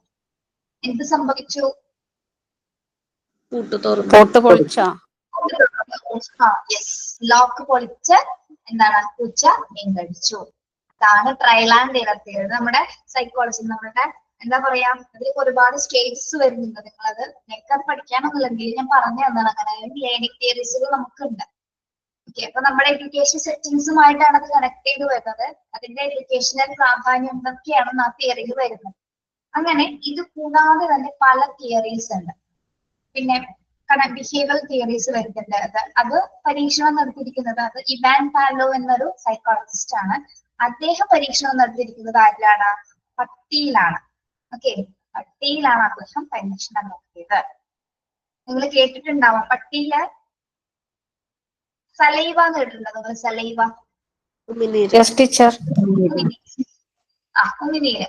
പോട്ട് പൊളിച്ച ലോക്ക് പൊളിച്ച് എന്താണ് പൂച്ച മീൻ കഴിച്ചു. ഇതാണ് ട്രയൽ ആൻഡ് എറർ തിയറി. നമ്മുടെ സൈക്കോളജി, നമ്മുടെ എന്താ പറയാ, അതിൽ ഒരുപാട് സ്റ്റേജസ് വരുന്നുണ്ട്. നിങ്ങളത് നിങ്ങൾക്കത് പഠിക്കാനൊന്നുമില്ലെങ്കിൽ ഞാൻ പറഞ്ഞു തന്നാണ്. അങ്ങനെ ലേണിംഗ് തിയറീസുകൾ നമുക്കുണ്ട്. ഓക്കെ, അപ്പൊ നമ്മുടെ എഡ്യൂക്കേഷൻ സെറ്റിംഗ്സുമായിട്ടാണ് അത് കണക്ട് ചെയ്ത് വരുന്നത്. അതിന്റെ എഡ്യൂക്കേഷണൽ പ്രാധാന്യം എന്തൊക്കെയാണ് ആ തിയറിയിൽ വരുന്നത്. അങ്ങനെ ഇത് കൂടാതെ തന്നെ പല തിയറീസ് ഉണ്ട്. പിന്നെ ബിഹേവിയറൽ തിയറീസ് വരുന്നുണ്ട്. അത് പരീക്ഷണം നടത്തിയിരിക്കുന്നത് അത് ഇവാൻ പാലോ എന്നൊരു സൈക്കോളജിസ്റ്റ് ആണ്. അദ്ദേഹം പരീക്ഷണം നടത്തിയിരിക്കുന്നത് ആരിലാണ്? പട്ടിയിലാണ്. ഓക്കെ, പട്ടിയിലാണ് അദ്ദേഹം പരീക്ഷണം നടത്തിയത്. നിങ്ങൾ കേട്ടിട്ടുണ്ടാവാം പട്ടിയിലെ സലൈവ എന്ന് കേട്ടിട്ടുണ്ടോ നിങ്ങൾ? Saliva, teacher. ഉമിനീര്.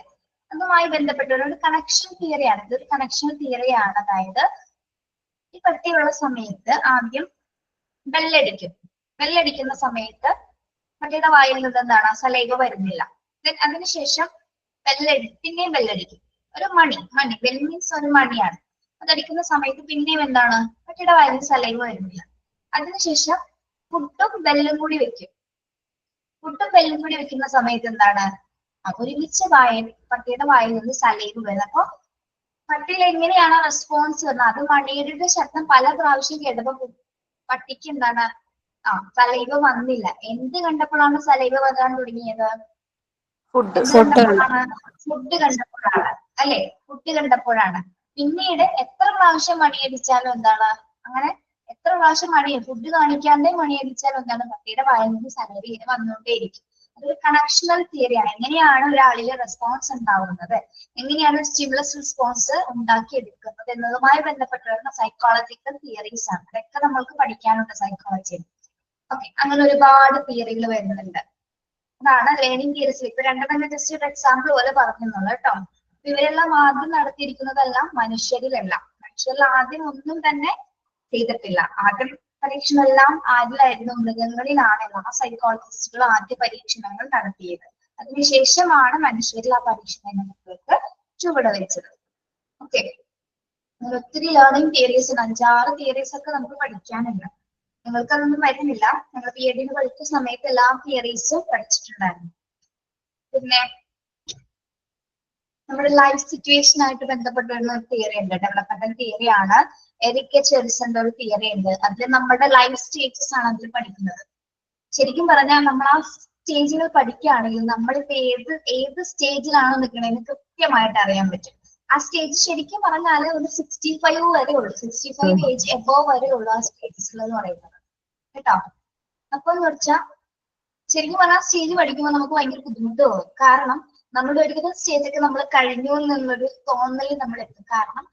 അതുമായി ബന്ധപ്പെട്ട ഒരു കണക്ഷൻ തിയറിയാണ്. ഇതൊരു കണക്ഷൻ തിയറിയാണ്. അതായത് ഈ പട്ടിയുള്ള സമയത്ത് ആദ്യം ബെല്ലടിക്കുന്ന സമയത്ത് പട്ടിയുടെ വായിൽ നിന്ന് എന്താണ് സലൈവ വരുന്നില്ല. അതിനുശേഷം പിന്നെയും ബെല്ലടിക്കും. ഒരു മണി ബെൽ മീൻസ് ഒരു മണിയാണ്. അതടിക്കുന്ന സമയത്ത് പിന്നെയും എന്താണ് പട്ടിയുടെ വായിൽ നിന്ന് സലൈവ വരുന്നില്ല. അതിനുശേഷം ഫുഡും ബെല്ലും കൂടി വെക്കുന്ന സമയത്ത് എന്താണ് ഒരുമിച്ച് പട്ടിയുടെ വായിൽ നിന്ന് സലൈവ വരുന്നത്. അപ്പൊ പട്ടിയിൽ എങ്ങനെയാണ് റെസ്പോൺസ് വരുന്നത്? അത് മണിയുടെ ശബ്ദം പല പ്രാവശ്യം കേട്ടപ്പോ പട്ടിക്ക് എന്താണ് സലൈവ വന്നില്ല. എന്ത് കണ്ടപ്പോഴാണ് സലൈവ വരാൻ തുടങ്ങിയത്? ഫുഡ് കണ്ടപ്പോഴാണ് അല്ലെ? ഫുഡ് കണ്ടപ്പോഴാണ്. പിന്നീട് എത്ര പ്രാവശ്യം മണിയടിച്ചാലും എന്താണ് അങ്ങനെ എത്ര പ്രാവശ്യം ഫുഡ് കാണിക്കാണ്ടേ മണിയടിച്ചാലും എന്താണ് പട്ടിയുടെ വായിൽ നിന്ന് സലൈവ ഇങ്ങനെ വന്നുകൊണ്ടേയിരിക്കും. അതൊരു കണക്ഷണൽ തിയറിയാണ്. എങ്ങനെയാണ് ഒരാളിലെ റെസ്പോൺസ് ഉണ്ടാവുന്നത്, എങ്ങനെയാണ് സ്റ്റിമുലസ് റെസ്പോൺസ് ഉണ്ടാക്കിയെടുക്കുന്നത് എന്നതുമായി ബന്ധപ്പെട്ട് വരുന്ന സൈക്കോളജിക്കൽ തിയറീസ് ആണ്. അതൊക്കെ നമ്മൾക്ക് പഠിക്കാനുണ്ട് സൈക്കോളജിയിൽ. ഓക്കെ, അങ്ങനെ ഒരുപാട് തിയറികൾ വരുന്നുണ്ട്. അതാണ് ലേണിംഗ് തിയറീസ്. ഇപ്പൊ രണ്ടെണ്ണം ജസ്റ്റ് ഒരു എക്സാമ്പിൾ പോലെ പറഞ്ഞെന്നുള്ളൂ കേട്ടോ. ഇവരെല്ലാം ആദ്യം നടത്തിയിരിക്കുന്നതെല്ലാം മനുഷ്യരിൽ ആദ്യം ഒന്നും തന്നെ ചെയ്തിട്ടില്ല. ആദ്യം പരീക്ഷണമെല്ലാം ആരിലായിരുന്നു? മൃഗങ്ങളിലാണ് എല്ലാ സൈക്കോളജിസ്റ്റുകൾ ആദ്യ പരീക്ഷണങ്ങൾ നടത്തിയത്. അതിനുശേഷമാണ് മനുഷ്യരിൽ ആ പരീക്ഷണങ്ങൾക്ക് ചുവടുവെച്ചത്. ഓക്കെ, ഒത്തിരി ലേണിംഗ് തിയറീസ് ഉണ്ട്. 5-6 തിയറീസ് ഒക്കെ നമുക്ക് പഠിക്കാനുണ്ട്. നിങ്ങൾക്ക് അതൊന്നും വരുന്നില്ല. ഞങ്ങൾ PhD പഠിച്ച സമയത്ത് എല്ലാ തിയറീസും പഠിച്ചിട്ടുണ്ടായിരുന്നു. പിന്നെ നമ്മുടെ ലൈഫ് സിറ്റുവേഷൻ ആയിട്ട് ബന്ധപ്പെട്ട് വരുന്ന ഒരു തിയറി ഉണ്ട്. ഡെവലപ്മെന്റൽ തിയറിയാണ്. എറിക് എച്ച് എറിസന്റെ ഒരു തിയറി ഉണ്ട്. അതിൽ നമ്മുടെ ലൈഫ് സ്റ്റേജസ് ആണ് അതിൽ പഠിക്കുന്നത്. ശരിക്കും പറഞ്ഞാൽ നമ്മൾ ആ സ്റ്റേജുകൾ പഠിക്കുകയാണെങ്കിൽ നമ്മളിപ്പോ ഏത് സ്റ്റേജിലാണ് നിൽക്കണമെന്ന് കൃത്യമായിട്ട് അറിയാൻ പറ്റും. ആ സ്റ്റേജ് ശരിക്കും പറഞ്ഞാൽ ഒരു 65 വരെ ഉള്ളൂ. 65 ഏജ് എബോവ് വരെ ഉള്ളൂ ആ സ്റ്റേജസിൽ എന്ന് പറയുന്നത് കേട്ടോ. അപ്പൊ എന്ന് വെച്ചാൽ ശരിക്കും പറഞ്ഞാൽ സ്റ്റേജ് പഠിക്കുമ്പോൾ നമുക്ക് ഭയങ്കര ബുദ്ധിമുട്ട് തോന്നും. കാരണം നമ്മുടെ ഒരുവിധം സ്റ്റേജൊക്കെ നമ്മൾ കഴിഞ്ഞു എന്നുള്ളൊരു തോന്നൽ നമ്മൾ എത്തും. കാരണം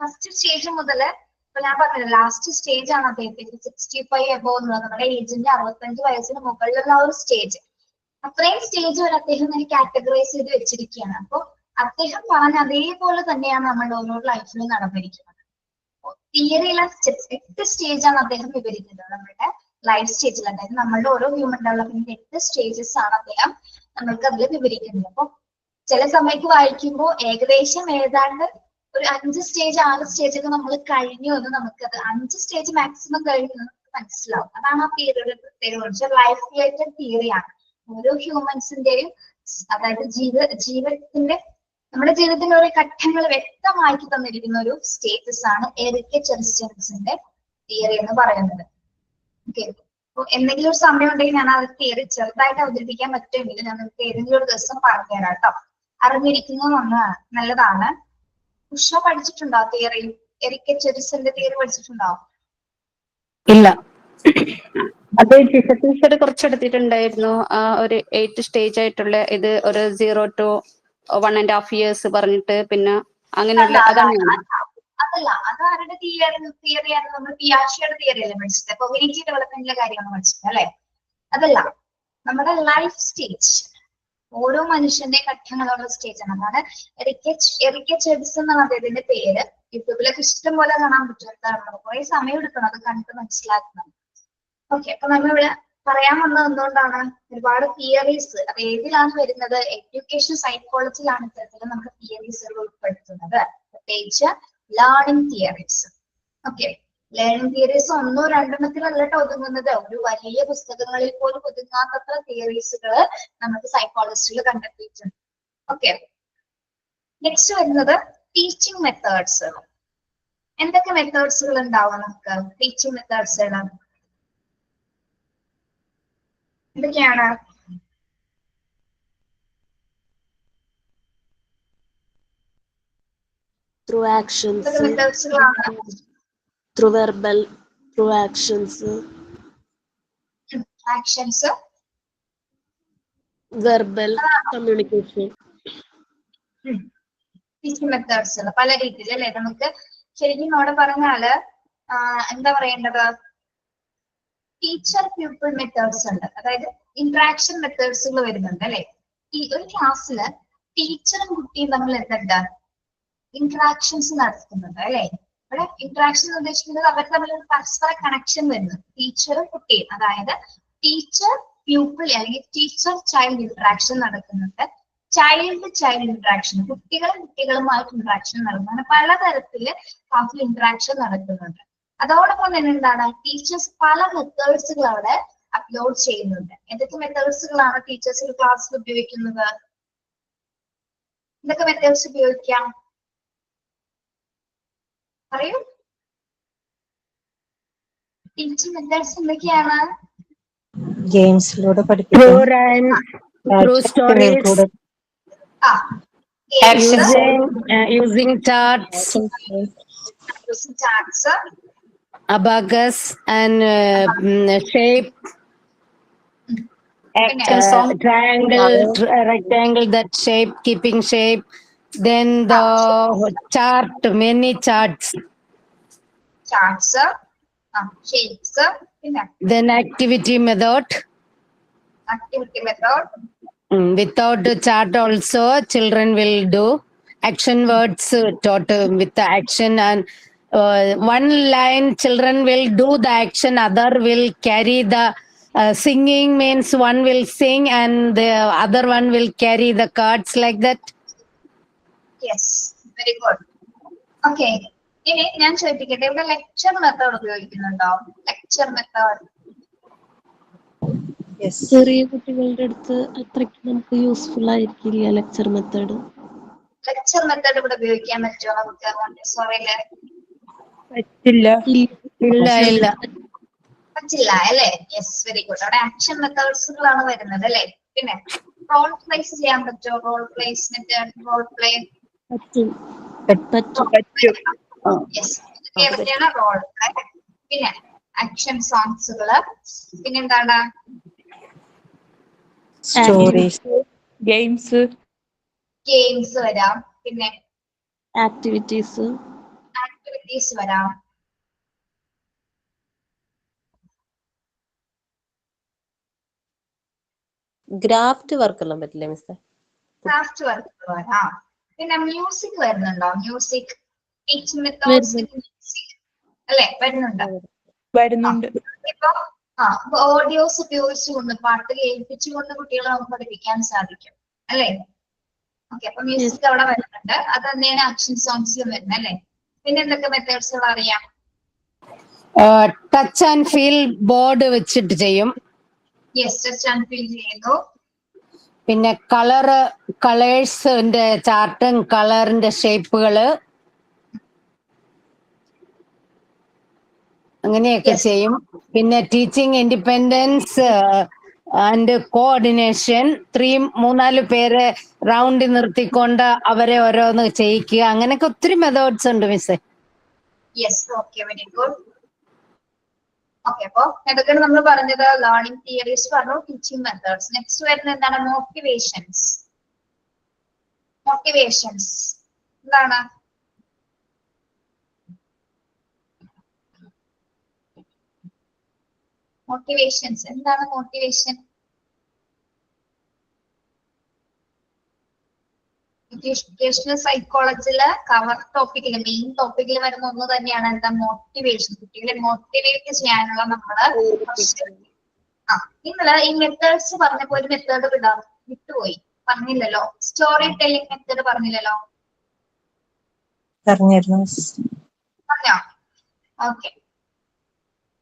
ഫസ്റ്റ് സ്റ്റേജ് മുതൽ ഇപ്പൊ ഞാൻ പറഞ്ഞില്ല ലാസ്റ്റ് സ്റ്റേജ് ആണ് അദ്ദേഹത്തിന് 65 എബോവ് എന്നുള്ളത്. നമ്മുടെ ഏജിന്റെ 65 വയസ്സിന് മുകളിലുള്ള ഒരു സ്റ്റേജ്. അത്രയും സ്റ്റേജ് വരെ അദ്ദേഹം തന്നെ കാറ്റഗറൈസ് ചെയ്ത് വെച്ചിരിക്കുകയാണ്. അപ്പൊ അദ്ദേഹം പറഞ്ഞ അതേപോലെ തന്നെയാണ് നമ്മുടെ ഓരോ ലൈഫിലും നടന്നിരിക്കുന്നത്. തിയറിയിലെ 8 സ്റ്റേജാണ് അദ്ദേഹം വിവരിക്കുന്നത് നമ്മുടെ ലൈഫ് സ്റ്റേജിൽ. അതായത് നമ്മളുടെ ഓരോ ഹ്യൂമൻ ഡെവലപ്മെന്റ് 8 സ്റ്റേജസ് ആണ് അദ്ദേഹം നമ്മൾക്ക് അതിൽ വിവരിക്കുന്നത്. അപ്പൊ ചില സമയത്ത് വായിക്കുമ്പോൾ ഏകദേശം ഏതാണ്ട് ഒരു 5 സ്റ്റേജ് 6 സ്റ്റേജ് ഒക്കെ നമ്മൾ കഴിഞ്ഞു എന്ന് നമുക്കത് 5 സ്റ്റേജ് മാക്സിമം കഴിഞ്ഞു നമുക്ക് മനസ്സിലാവും. അതാണ് ആ തിയറിയുടെ പ്രത്യേകത. ലൈഫ് റിലേറ്റഡ് തിയറിയാണ്. ഓരോ ഹ്യൂമൻസിന്റെയും അതായത് ജീവിതത്തിന്റെ നമ്മുടെ ജീവിതത്തിന്റെ ഓരോ ഘട്ടങ്ങൾ വ്യക്തമാക്കി തന്നിരിക്കുന്ന ഒരു സ്റ്റേജസ് ആണ് എറിക് എച്ച് എറിസന്റെ തിയറി എന്ന് പറയുന്നത്. ഓക്കെ, അപ്പൊ എന്തെങ്കിലും ഒരു സമയം ഉണ്ടെങ്കിൽ ഞാൻ ആ തിയറി ചെറുതായിട്ട് അവതരിപ്പിക്കാൻ പറ്റുമെങ്കിൽ ഞാൻ നിങ്ങൾക്ക് ഏതെങ്കിലും ഒരു ദിവസം പറഞ്ഞുതരാം കേട്ടോ. അറിഞ്ഞിരിക്കുന്നത് നല്ലതാണ്. ഉഷ പഠിച്ചിട്ടുണ്ടോ തിയറി? എറിക് എച്ച് എറിസന്റെ തിയറി പഠിച്ചിട്ടുണ്ടോ? ഇല്ല. അത് ടീച്ചർ കുറച്ചെടുത്തിട്ടുണ്ടായിരുന്നു. ഒരു 8 സ്റ്റേജ് ആയിട്ടുള്ള ഇത് ഒരു 0 to 1.5 years പറഞ്ഞിട്ട് പിന്നെ അങ്ങനെയുള്ള അതാണ് അതല്ല, അത് ആരുടെ തിയറിയാണ്? നമ്മൾ പിയാഷയുടെ തിയറി അല്ലേ പഠിച്ചത്? കൊഗ്നിറ്റീവ് ഡെവലപ്മെന്റിലെ കാര്യമാണ് പഠിച്ചത് അല്ലെ? അതല്ല, നമ്മുടെ ലൈഫ് സ്റ്റേജ്, ഓരോ മനുഷ്യന്റെ ഘട്ടങ്ങളുള്ള സ്റ്റേജ് ആണ്. അതാണ് എറിക്കച്ച് എഡിസൺ എന്നാണ് അദ്ദേഹത്തിന്റെ പേര്. യൂട്യൂബിലൊക്കെ ഇഷ്ടം പോലെ കാണാൻ പറ്റും. എന്താണ് കുറെ സമയം എടുക്കണം അത് കണ്ട് മനസ്സിലാക്കണം. ഓക്കെ, അപ്പൊ നമ്മളിവിടെ പറയാൻ വന്നത് എന്തുകൊണ്ടാണ്? ഒരുപാട് തിയറീസ്, അത് ഏതിലാണ് വരുന്നത്? എഡ്യൂക്കേഷൻ സൈക്കോളജിയിലാണ് ഇത്തരത്തിൽ നമ്മൾ തിയറീസുകൾ ഉൾപ്പെടുത്തുന്നത്, പ്രത്യേകിച്ച് learning theories. Okay, learning theories ഒന്നോ രണ്ടെണ്ണത്തിലല്ല ഒതുങ്ങുന്നത്. ഒരു വലിയ പുസ്തകങ്ങളിൽ പോലും ഒതുങ്ങാത്തത്ര തിയറീസുകൾ നമുക്ക് സൈക്കോളജിസ്റ്റിൽ കണ്ടെത്തിയിട്ടുണ്ട്. ഓക്കെ, നെക്സ്റ്റ് വരുന്നത് ടീച്ചിങ് മെത്തേഡ്സ്. എന്തൊക്കെ മെത്തേഡ്സുകൾ ഉണ്ടാവും നമുക്ക്? ടീച്ചിങ് മെത്തേഡ്സുകൾ എന്തൊക്കെയാണ്? ത്രൂ ആക്ഷൻസ്, എന്തൊക്കെ മെത്തേഡ്സുകളാണ്? Through verbal, through actions, actions, verbal communication. Teaching മെത്തേഡ്സുകൾ പല രീതിയിൽ അല്ലെ? നമുക്ക് ശരിക്കും അവിടെ പറഞ്ഞാല് എന്താ പറയേണ്ടത്? ടീച്ചർ പ്യൂപ്പിൾ മെത്തേഡ്സ് ഉണ്ട്, അതായത് ഇന്ററാക്ഷൻ മെത്തേഡ്സുകൾ വരുന്നുണ്ട് അല്ലെ? ഈ ഒരു ക്ലാസ്സില് ടീച്ചറും കുട്ടിയും തമ്മിൽ എന്തുണ്ട്? ഇന്ററാക്ഷൻസ് നടത്തുന്നുണ്ട് അല്ലെ? ഇവിടെ ഇന്ററാക്ഷൻ എന്ന് ഉദ്ദേശിക്കുന്നത് അവർ തമ്മിൽ ഒരു പരസ്പര കണക്ഷൻ വരുന്നു, ടീച്ചറും കുട്ടിയും. അതായത് ടീച്ചർ പ്യൂപ്പിൾ അല്ലെങ്കിൽ ടീച്ചർ ചൈൽഡ് ഇന്ററാക്ഷൻ നടക്കുന്നുണ്ട്, ചൈൽഡ് ചൈൽഡ് ഇന്ററാക്ഷൻ, കുട്ടികളുമായിട്ട് ഇന്ററാക്ഷൻ നടക്കുന്നുണ്ട്. പലതരത്തില് ക്ലാസ്സിൽ ഇന്ററാക്ഷൻ നടക്കുന്നുണ്ട്. അതോടൊപ്പം തന്നെ എന്താണ്? ടീച്ചേഴ്സ് പല മെത്തേഡ്സുകൾ അവിടെ അപ്ലോഡ് ചെയ്യുന്നുണ്ട്. എന്തൊക്കെ മെത്തേഡ്സുകളാണ് ടീച്ചേഴ്സ് ക്ലാസ്സിൽ ഉപയോഗിക്കുന്നത്? എന്തൊക്കെ മെത്തേഡ്സ് ഉപയോഗിക്കാം? പറയൂ. ടീച്ചിങ് മെത്തേഡ്സ് എന്തൊക്കെയാണ്? ഗെയിംസിലൂടെ Through പഠിപ്പിക്കാം, rhymes, through stories, using charts, charts, abacus, and shape, triangle, rectangle, that shape, keeping shape. Then the chart, many charts. Charts, shapes, പിന്നെ Then activity method. Activity method. Without the chart also children will do. Action words taught with the action, and one line children will do the action, other will carry the singing means one will sing and the other one will carry the cards, like that. Yes, very good. Okay, ഇനി ഞാൻ ചോദിക്കട്ടെ, ഇവിടെ lecture method ഉപയോഗിക്കുന്നുണ്ടോ? Lecture method ചെറിയ കുട്ടികളുടെ അടുത്ത് അത്രയ്ക്ക് നമുക്ക് യൂസ്ഫുൾ ആയിരിക്കില്ല ലെക്ചർ മെത്തേഡ്. ലെക്ചർ മെത്തേഡ് ഇവിടെ ഉപയോഗിക്കാൻ പറ്റുമോ നമുക്ക് മോണ്ടിസോറിയില്? പറ്റില്ല. ഇല്ല. പറ്റില്ല അല്ലേ? Yes, very good. അവിടെ ആക്ഷൻ മെത്തേഡ്സുകളാണ് വരുന്നത് അല്ലേ? പിന്നെ റോൾ പ്ലേസ് ചെയ്യാൻ പറ്റുമോ? Role plays method, role play പറ്റും. യെസ്, ഏതൊക്കെയാണ്? റോൾ പ്ലേ, പിന്നെ ആക്ഷൻ സോങ്സുകള്, പിന്നെന്താണ്? സ്റ്റോറീസ്, ഗെയിംസ് വരാം, പിന്നെ ആക്ടിവിറ്റീസ് വരാം. ഗ്രാഫ്റ്റ് വർക്ക് എല്ലാം പറ്റില്ലേ മിസ്സേ? ക്രാഫ്റ്റ് വർക്ക് വരാം. പിന്നെ മ്യൂസിക് വരുന്നുണ്ടോ? മ്യൂസിക് ടീച്ചിങ് മെത്തേഡ്സ് അല്ലെ? വരുന്നുണ്ട്. ഇപ്പൊ ഓഡിയോസ് ഉപയോഗിച്ചുകൊണ്ട് പാട്ട് കേൾപ്പിച്ചുകൊണ്ട് കുട്ടികളെ നമുക്ക് പഠിപ്പിക്കാൻ സാധിക്കും അല്ലെ? ഓക്കെ, അപ്പൊ മ്യൂസിക് അവിടെ വരുന്നുണ്ട്. അത് തന്നെയാണ് ആക്ഷൻ സോങ്സിലും വരുന്നത് അല്ലെ? പിന്നെ എന്തൊക്കെ മെത്തേഡ്സുകൾ അറിയാം? ടച്ച് ആൻഡ് ഫീൽ ബോർഡ് വെച്ചിട്ട് ചെയ്യും. യെസ്, ടച്ച് ആൻഡ് ഫീൽ ചെയ്യുന്നു. പിന്നെ കളേഴ്സിന്റെ ചാർട്ടും കളറിന്റെ ഷേപ്പുകള് അങ്ങനെയൊക്കെ ചെയ്യും. പിന്നെ ടീച്ചിങ് ഇൻഡിപെൻഡൻസ് ആൻഡ് കോർഡിനേഷൻ, 3-4 പേര് റൗണ്ടിൽ നിർത്തിക്കൊണ്ട് അവരെ ഓരോന്ന് ചെയ്യിക്കുക, അങ്ങനെയൊക്കെ ഒത്തിരി മെത്തേഡ്സ് ഉണ്ട് മിസ്സേ. Yes, okay, very good. Okay, അപ്പൊ എന്തൊക്കെയാണ് നമ്മൾ പറഞ്ഞത്? ലേണിംഗ് തിയറീസ് പറഞ്ഞു, ടീച്ചിങ് മെത്തേഡ്സ്. നെക്സ്റ്റ് വരുന്നത് എന്താണ്? മോട്ടിവേഷൻസ്. എന്താണ്? മോട്ടിവേഷൻസ് എന്താണ് മോട്ടിവേഷൻ? എഡ്യൂക്കേഷണൽ സൈക്കോളജിയില് കവർ ടോപ്പിക്കില് മെയിൻ ടോപ്പിക്കിൽ വരുന്ന ഒന്ന് തന്നെയാണ് എന്താ മോട്ടിവേഷൻ. കുട്ടികളെ മോട്ടിവേറ്റ് ചെയ്യാനുള്ള നമ്മള് നിങ്ങള് ഈ മെത്തേഡ്സ് പറഞ്ഞപ്പോ ഒരു മെത്തേഡ് വിട്ടുപോയി, പറഞ്ഞില്ലല്ലോ. സ്റ്റോറി ടെല്ലിംഗ് മെത്തേഡ് പറഞ്ഞില്ലല്ലോ. പറഞ്ഞിരുന്നു. പറഞ്ഞോ? Okay,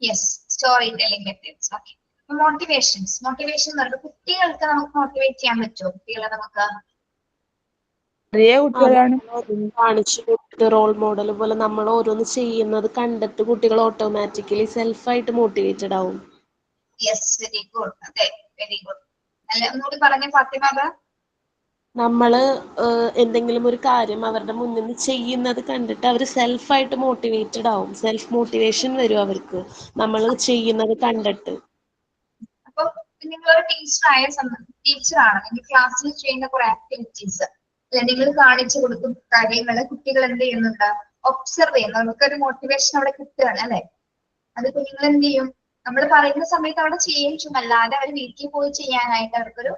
yes, story telling methods. Okay, motivations. Motivation എന്ന് പറയുമ്പോൾ കുട്ടികൾക്ക് നമുക്ക് മോട്ടിവേറ്റ് ചെയ്യാൻ പറ്റുമോ? കുട്ടികളെ നമുക്ക് ചെറിയ കുട്ടികളാണ്. കാണിച്ചു കൊടുത്ത് റോൾ മോഡൽ പോലെ നമ്മൾ ഓരോന്ന് ചെയ്യുന്നത് കണ്ടിട്ട് കുട്ടികൾ ഓട്ടോമാറ്റിക്കലി സെൽഫായിട്ട് മോട്ടിവേറ്റഡ് ആവും. Yes, very good. അതെ, വെരി ഗുഡ്. അല്ല, ഒന്നുകൂടി പറഞ്ഞ ഫാത്തിമ. നമ്മള് എന്തെങ്കിലും ഒരു കാര്യം അവരുടെ മുന്നിൽ നിന്ന് ചെയ്യുന്നത് കണ്ടിട്ട് അവർ സെൽഫായിട്ട് മോട്ടിവേറ്റഡ് ആവും. സെൽഫ് മോട്ടിവേഷൻ വരും അവർക്ക് നമ്മൾ ചെയ്യുന്നത് കണ്ടിട്ട്. അപ്പൊ നിങ്ങളൊരു ടീച്ചറാണ്, നിങ്ങൾ ക്ലാസ്സിൽ ചെയ്യുന്ന കുറെ ആക്ടിവിറ്റീസ് നിങ്ങൾ കാണിച്ചു കൊടുക്കും കാര്യങ്ങള് കുട്ടികൾ എന്ത് ചെയ്യുന്നുണ്ട്? ഒബ്സർവ് ചെയ്യുന്നു. നമുക്കൊരു മോട്ടിവേഷൻ അവിടെ കിട്ടുകയാണ് അല്ലെ? അത് കുഞ്ഞുങ്ങൾ എന്ത് ചെയ്യും? നമ്മൾ പറയുന്ന സമയത്ത് അവിടെ ചെയ്യും, അല്ലാതെ അവർ വീട്ടിൽ പോയി ചെയ്യാനായിട്ട് അവർക്കൊരു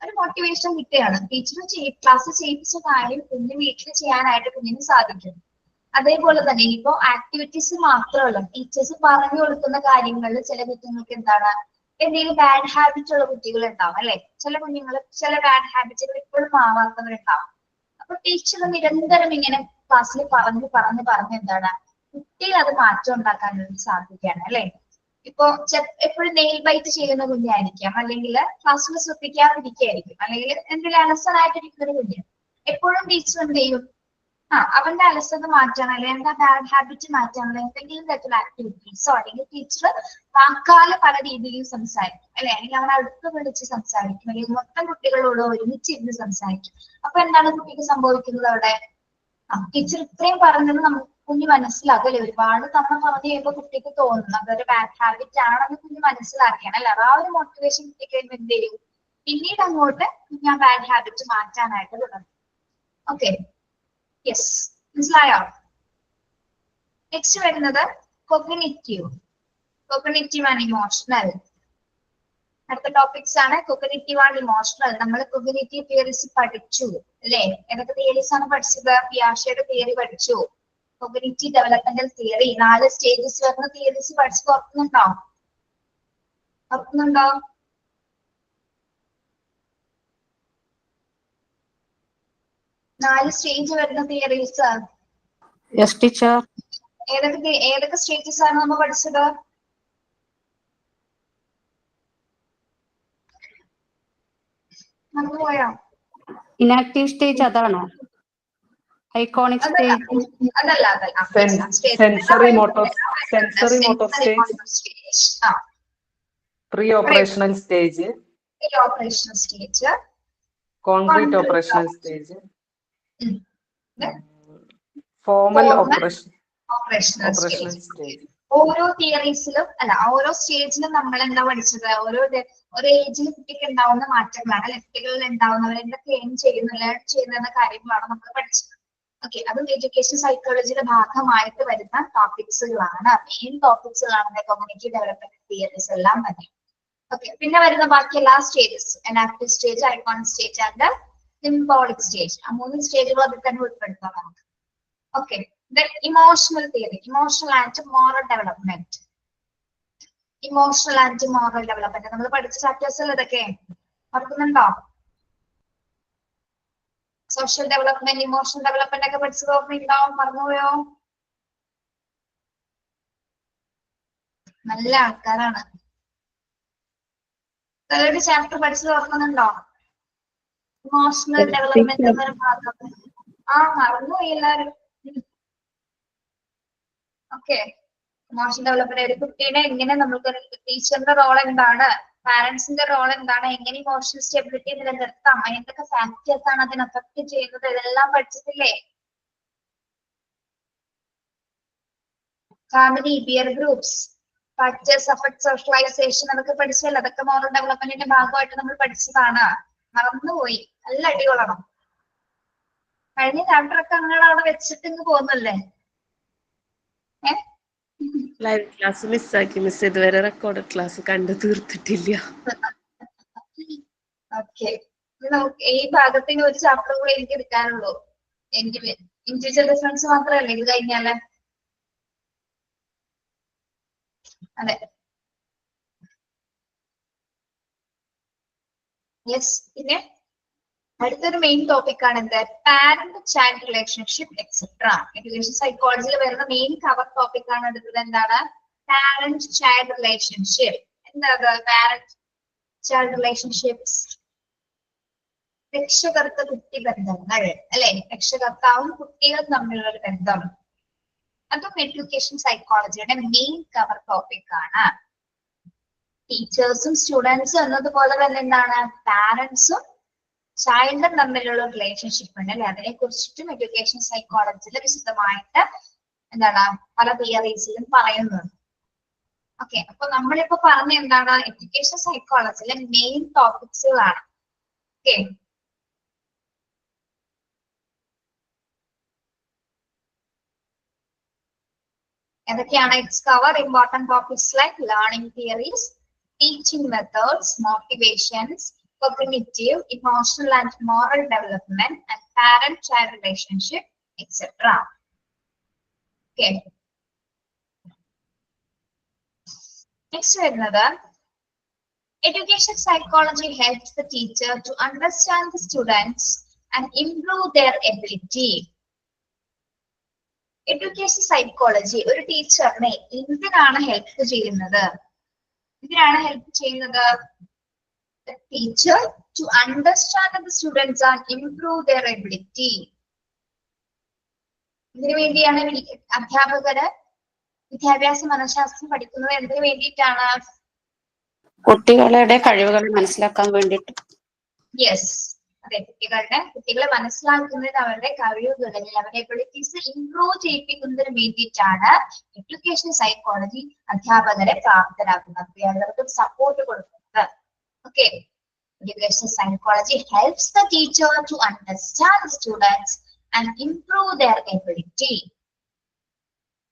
ഒരു മോട്ടിവേഷൻ കിട്ടുകയാണ്. ടീച്ചർ ക്ലാസ് ചെയ്യിപ്പിച്ച കാര്യം കുഞ്ഞ് വീട്ടിൽ ചെയ്യാനായിട്ട് കുഞ്ഞിന് സാധിക്കും. അതേപോലെ തന്നെ ഇനിയിപ്പോ ആക്ടിവിറ്റീസ് മാത്രമല്ല, ടീച്ചേഴ്സ് പറഞ്ഞു കൊടുക്കുന്ന കാര്യങ്ങളിൽ ചില കുഞ്ഞുങ്ങൾക്ക് എന്താണ് എന്തെങ്കിലും ബാഡ് ഹാബിറ്റ് ഉള്ള കുട്ടികൾ ഉണ്ടാവും അല്ലെ? ചില കുഞ്ഞുങ്ങൾ ചില ബാഡ് ഹാബിറ്റുകൾ ഇപ്പോഴും മാറാത്തവരുണ്ടാവും. അപ്പൊ ടീച്ചർ നിരന്തരം ഇങ്ങനെ ക്ലാസ്സിൽ പറഞ്ഞ് എന്താണ് കുട്ടികൾ അത് മാറ്റം ഉണ്ടാക്കാൻ വേണ്ടി സാധിക്കുകയാണ് അല്ലെ? ഇപ്പൊ എപ്പോഴും നെയിൽ ബൈറ്റ് ചെയ്യുന്ന കുഞ്ഞായിരിക്കാം, അല്ലെങ്കിൽ ക്ലാസ്സിൽ ശ്രദ്ധിക്കാതിരിക്കുകയായിരിക്കും, അല്ലെങ്കിൽ എന്തെങ്കിലും അലസനായിട്ടിരിക്കുന്ന ഒരു കുഞ്ഞ്. എപ്പോഴും ടീച്ചർ എന്ത് ചെയ്യും? അവന്റെ അലസത മാറ്റാൻ, അല്ലെങ്കിൽ എന്താ ബാഡ് ഹാബിറ്റ് മാറ്റാൻ എന്തെങ്കിലും തരത്തിലുള്ള ആക്ടിവിറ്റീസോ, അല്ലെങ്കിൽ ടീച്ചർ വാക്കാല് പല രീതിയിൽ സംസാരിക്കും അല്ലെ? അല്ലെങ്കിൽ അവൻ അടുത്ത് വിളിച്ച് സംസാരിക്കും, അല്ലെങ്കിൽ മൊത്തം കുട്ടികളോട് ഒരുമിച്ചിരുന്ന് സംസാരിക്കും. അപ്പൊ എന്താണ് കുട്ടിക്ക് സംഭവിക്കുന്നത് അവിടെ? ടീച്ചർ ഇത്രയും പറഞ്ഞത് നമുക്ക് കുഞ്ഞ് മനസ്സിലാക്കും അല്ലെ? ഒരുപാട് തവണ പറഞ്ഞു കഴിയുമ്പോൾ കുട്ടിക്ക് തോന്നുന്നു അതൊരു ബാഡ് ഹാബിറ്റ് ആണെന്ന് കുഞ്ഞ് മനസ്സിലാക്കിയാണ് അല്ലെ? ആ ഒരു മോട്ടിവേഷൻ കിട്ടിക്കഴിയുമ്പോൾ എന്ത് ചെയ്യും? പിന്നീട് അങ്ങോട്ട് കുഞ്ഞ് ആ ബാഡ് ഹാബിറ്റ് മാറ്റാനായിട്ട് തുടങ്ങും. ഓക്കെ, യെസ്, മനസ്സിലായോ? നെക്സ്റ്റ് വരുന്നത് കൊഗ്നിറ്റീവ് ആൻഡ് ഇമോഷണൽ. അടുത്ത ടോപ്പിക്സ് ആണ് കൊഗ്നിറ്റീവ് ആൻഡ് ഇമോഷണൽ. നമ്മൾ കൊഗ്നിറ്റീവ് തിയറീസ് പഠിച്ചു അല്ലെ? ഏതൊക്കെ തിയറീസ് ആണ് പഠിച്ചത്? പിയാഷയുടെ തിയറി പഠിച്ചു, കൊഗ്നിറ്റീവ് ഡെവലപ്മെന്റൽ തിയറി, 4 സ്റ്റേജസ് വരുന്ന തിയറീസ് പഠിച്ചു. ഓർക്കുന്നുണ്ടോ? 4 സ്റ്റേജ് വരുന്ന തിയറീസ്. Yes teacher. ഏതൊക്കെ സ്റ്റേജസ് ആണ് നമ്മൾ പഠിച്ചത്? മറന്നുപോയോ? ഇനാക്റ്റീവ് സ്റ്റേജ് അതാണോ? ഐക്കോണിക് സ്റ്റേജ് അതല്ല. Sensory motor stage, pre operational stage, concrete operational stage, formal operational stage. ഓരോ തിയറീസിലും ഓരോ സ്റ്റേജിലും നമ്മൾ എന്താ പഠിച്ചത്? ഓരോ ഏജിൽ കുട്ടിക്ക് ഉണ്ടാവുന്ന മാറ്റങ്ങളാണ് അല്ലെ? കുട്ടികളിൽ ഉണ്ടാവുന്നവർ എന്തൊക്കെ ലേൺ ചെയ്യുന്ന കാര്യങ്ങളാണ് നമ്മൾ പഠിച്ചത്. ഓക്കെ, അതും എഡ്യൂക്കേഷൻ സൈക്കോളജിയുടെ ഭാഗമായിട്ട് വരുന്ന ടോപ്പിക്സുകളാണ്, മെയിൻ ടോപ്പിക്സുകളാണ് കമ്മ്യൂണിറ്റി ഡെവലപ്മെന്റ് തിയറീസ് എല്ലാം തന്നെ. ഓക്കെ, പിന്നെ വരുന്ന ബാക്കി എല്ലാ stages, enactive stage, iconic stage and symbolic stage, ആ 3 സ്റ്റേജുകൾ അതിൽ തന്നെ ഉൾപ്പെടുത്താം നമുക്ക്. Okay, emotional theory, emotional and moral development. നമ്മൾ പഠിച്ച ചാപ്റ്റേഴ്സിൽ ഇതൊക്കെ ഓർക്കുന്നുണ്ടോ? സോഷ്യൽ ഡെവലപ്മെന്റ്, ഇമോഷണൽ ഡെവലപ്മെന്റ് ഒക്കെ പഠിച്ചത് ഓർമ്മയുണ്ടാവും? മറന്നുപോയോ? നല്ല ആൾക്കാരാണ്. 3rd ചാപ്റ്റർ പഠിച്ചത് ഓർക്കുന്നുണ്ടോ? ഇമോഷണൽ ഡെവലപ്മെന്റ് എന്നൊരു ഭാഗം. മറന്നുപോയി എല്ലാവരും. ഓക്കെ, ഇമോഷണൽ ഡെവലപ്മെന്റ് ഒരു കുട്ടീനെ എങ്ങനെ നമുക്ക്, ടീച്ചറിന്റെ റോൾ എന്താണ്, പാരന്റ്സിന്റെ റോൾ എന്താണ്, എങ്ങനെ ഇമോഷണൽ സ്റ്റെബിലിറ്റി നിലനിർത്താം, എന്തൊക്കെ ഫാക്ടേഴ്സ് ആണ് അതിനെ അഫക്ട് ചെയ്യുന്നത്, ഇതെല്ലാം പഠിച്ചിട്ടില്ലേ? Family, peer groups, factors affect socialization, അതൊക്കെ പഠിച്ചല്ലോ. അതൊക്കെ മോറൽ ഡെവലപ്മെന്റിന്റെ ഭാഗമായിട്ട് നമ്മൾ പഠിച്ചതാണ്. മറന്നുപോയി, നല്ല അടികൊള്ളണം. കഴിഞ്ഞ ചാപ്റ്റർ ഒക്കെ അങ്ങനെ അവിടെ വെച്ചിട്ട് ഇങ്ങ് പോകുന്നല്ലേ? ലൈവ് ക്ലാസ് മിസ്സാക്കി മിസ്. ഇതുവരെ റെക്കോർഡ് ക്ലാസ് കണ്ടു തീർത്തിട്ടില്ല. ഓക്കെ, നമുക്ക് ഈ ഭാഗത്തിന് ഒരു ചാപ്റ്റർ കൂടെ എനിക്ക് എടുക്കാനുള്ളൂ. ഇൻഡിവിജ്വൽ ഡിഫറൻസ് മാത്രമല്ലേ ഇത് കഴിഞ്ഞാല്? അതെ, യെസ്. പിന്നെ അടുത്തൊരു മെയിൻ ടോപ്പിക് ആണ് എന്ത്? Parent child relationship etcetera. Education സൈക്കോളജിയിൽ വരുന്ന മെയിൻ കവർ ടോപ്പിക് ആണ് എടുത്തത്. എന്താണ്? Parent child relationship. എന്താ പാരന്റ് ചൈൽഡ് റിലേഷൻഷിപ്സ്? രക്ഷകർത്ത കുട്ടി ബന്ധങ്ങൾ അല്ലെ? രക്ഷകർത്താവും കുട്ടികളും തമ്മിലുള്ള ഒരു ബന്ധം. അതും എഡ്യൂക്കേഷൻ സൈക്കോളജിയുടെ മെയിൻ കവർ ടോപ്പിക് ആണ്. ടീച്ചേഴ്സും സ്റ്റുഡൻസും എന്നതുപോലെ തന്നെ എന്താണ്? പാരന്റ്സും ചൈൽഡും തമ്മിലുള്ള റിലേഷൻഷിപ്പ് ഉണ്ട് അല്ലെ? അതിനെ കുറിച്ചിട്ടും എഡ്യൂക്കേഷൻ സൈക്കോളജിയിൽ വിശദമായിട്ട് എന്താണ് പല തിയറീസിലും പറയുന്നുണ്ട്. ഓക്കെ, അപ്പൊ നമ്മളിപ്പോ പറഞ്ഞ എന്താണ്? എഡ്യൂക്കേഷൻ സൈക്കോളജിയിലെ മെയിൻ ടോപ്പിക്സുകളാണ്. ഓക്കെ, ഏതൊക്കെയാണ്? It's cover important topics like learning theories, teaching methods, motivations, cognitive, emotional and moral development, and parent-child relationship, etc. Okay. Next, another. Education psychology helps the teacher to understand the students and improve their ability. Education psychology ഒരു ടീച്ചറിനെ എന്തിനാണ് help ചെയ്യുന്നത്? The teacher to understand the students and improve their ability. ഇതിനു വേണ്ടിയാണ് അധ്യാപകര് വിദ്യാഭ്യാസ മനഃശാസ്ത്രം പഠിക്കുന്നത്. എന്തിനു വേണ്ടിയിട്ടാണ്? കുട്ടികളുടെ കഴിവുകൾ മനസ്സിലാക്കാൻ വേണ്ടിയിട്ട്. യെസ്, അതെ, കുട്ടികളെ മനസ്സിലാക്കുന്നതിന് അവരുടെ കഴിവുകളിൽ അവരുടെ എബിലിറ്റീസ് ഇംപ്രൂവ് ചെയ്യിപ്പിക്കുന്നതിന് വേണ്ടിയിട്ടാണ് എഡ്യൂക്കേഷൻ സൈക്കോളജി അധ്യാപകരെ പ്രാപ്തരാക്കുന്നത്, അധ്യാപകർക്ക് സപ്പോർട്ട് കൊടുക്കുന്നത്. Okay, educational psychology helps the teacher to understand the students and improve their ability.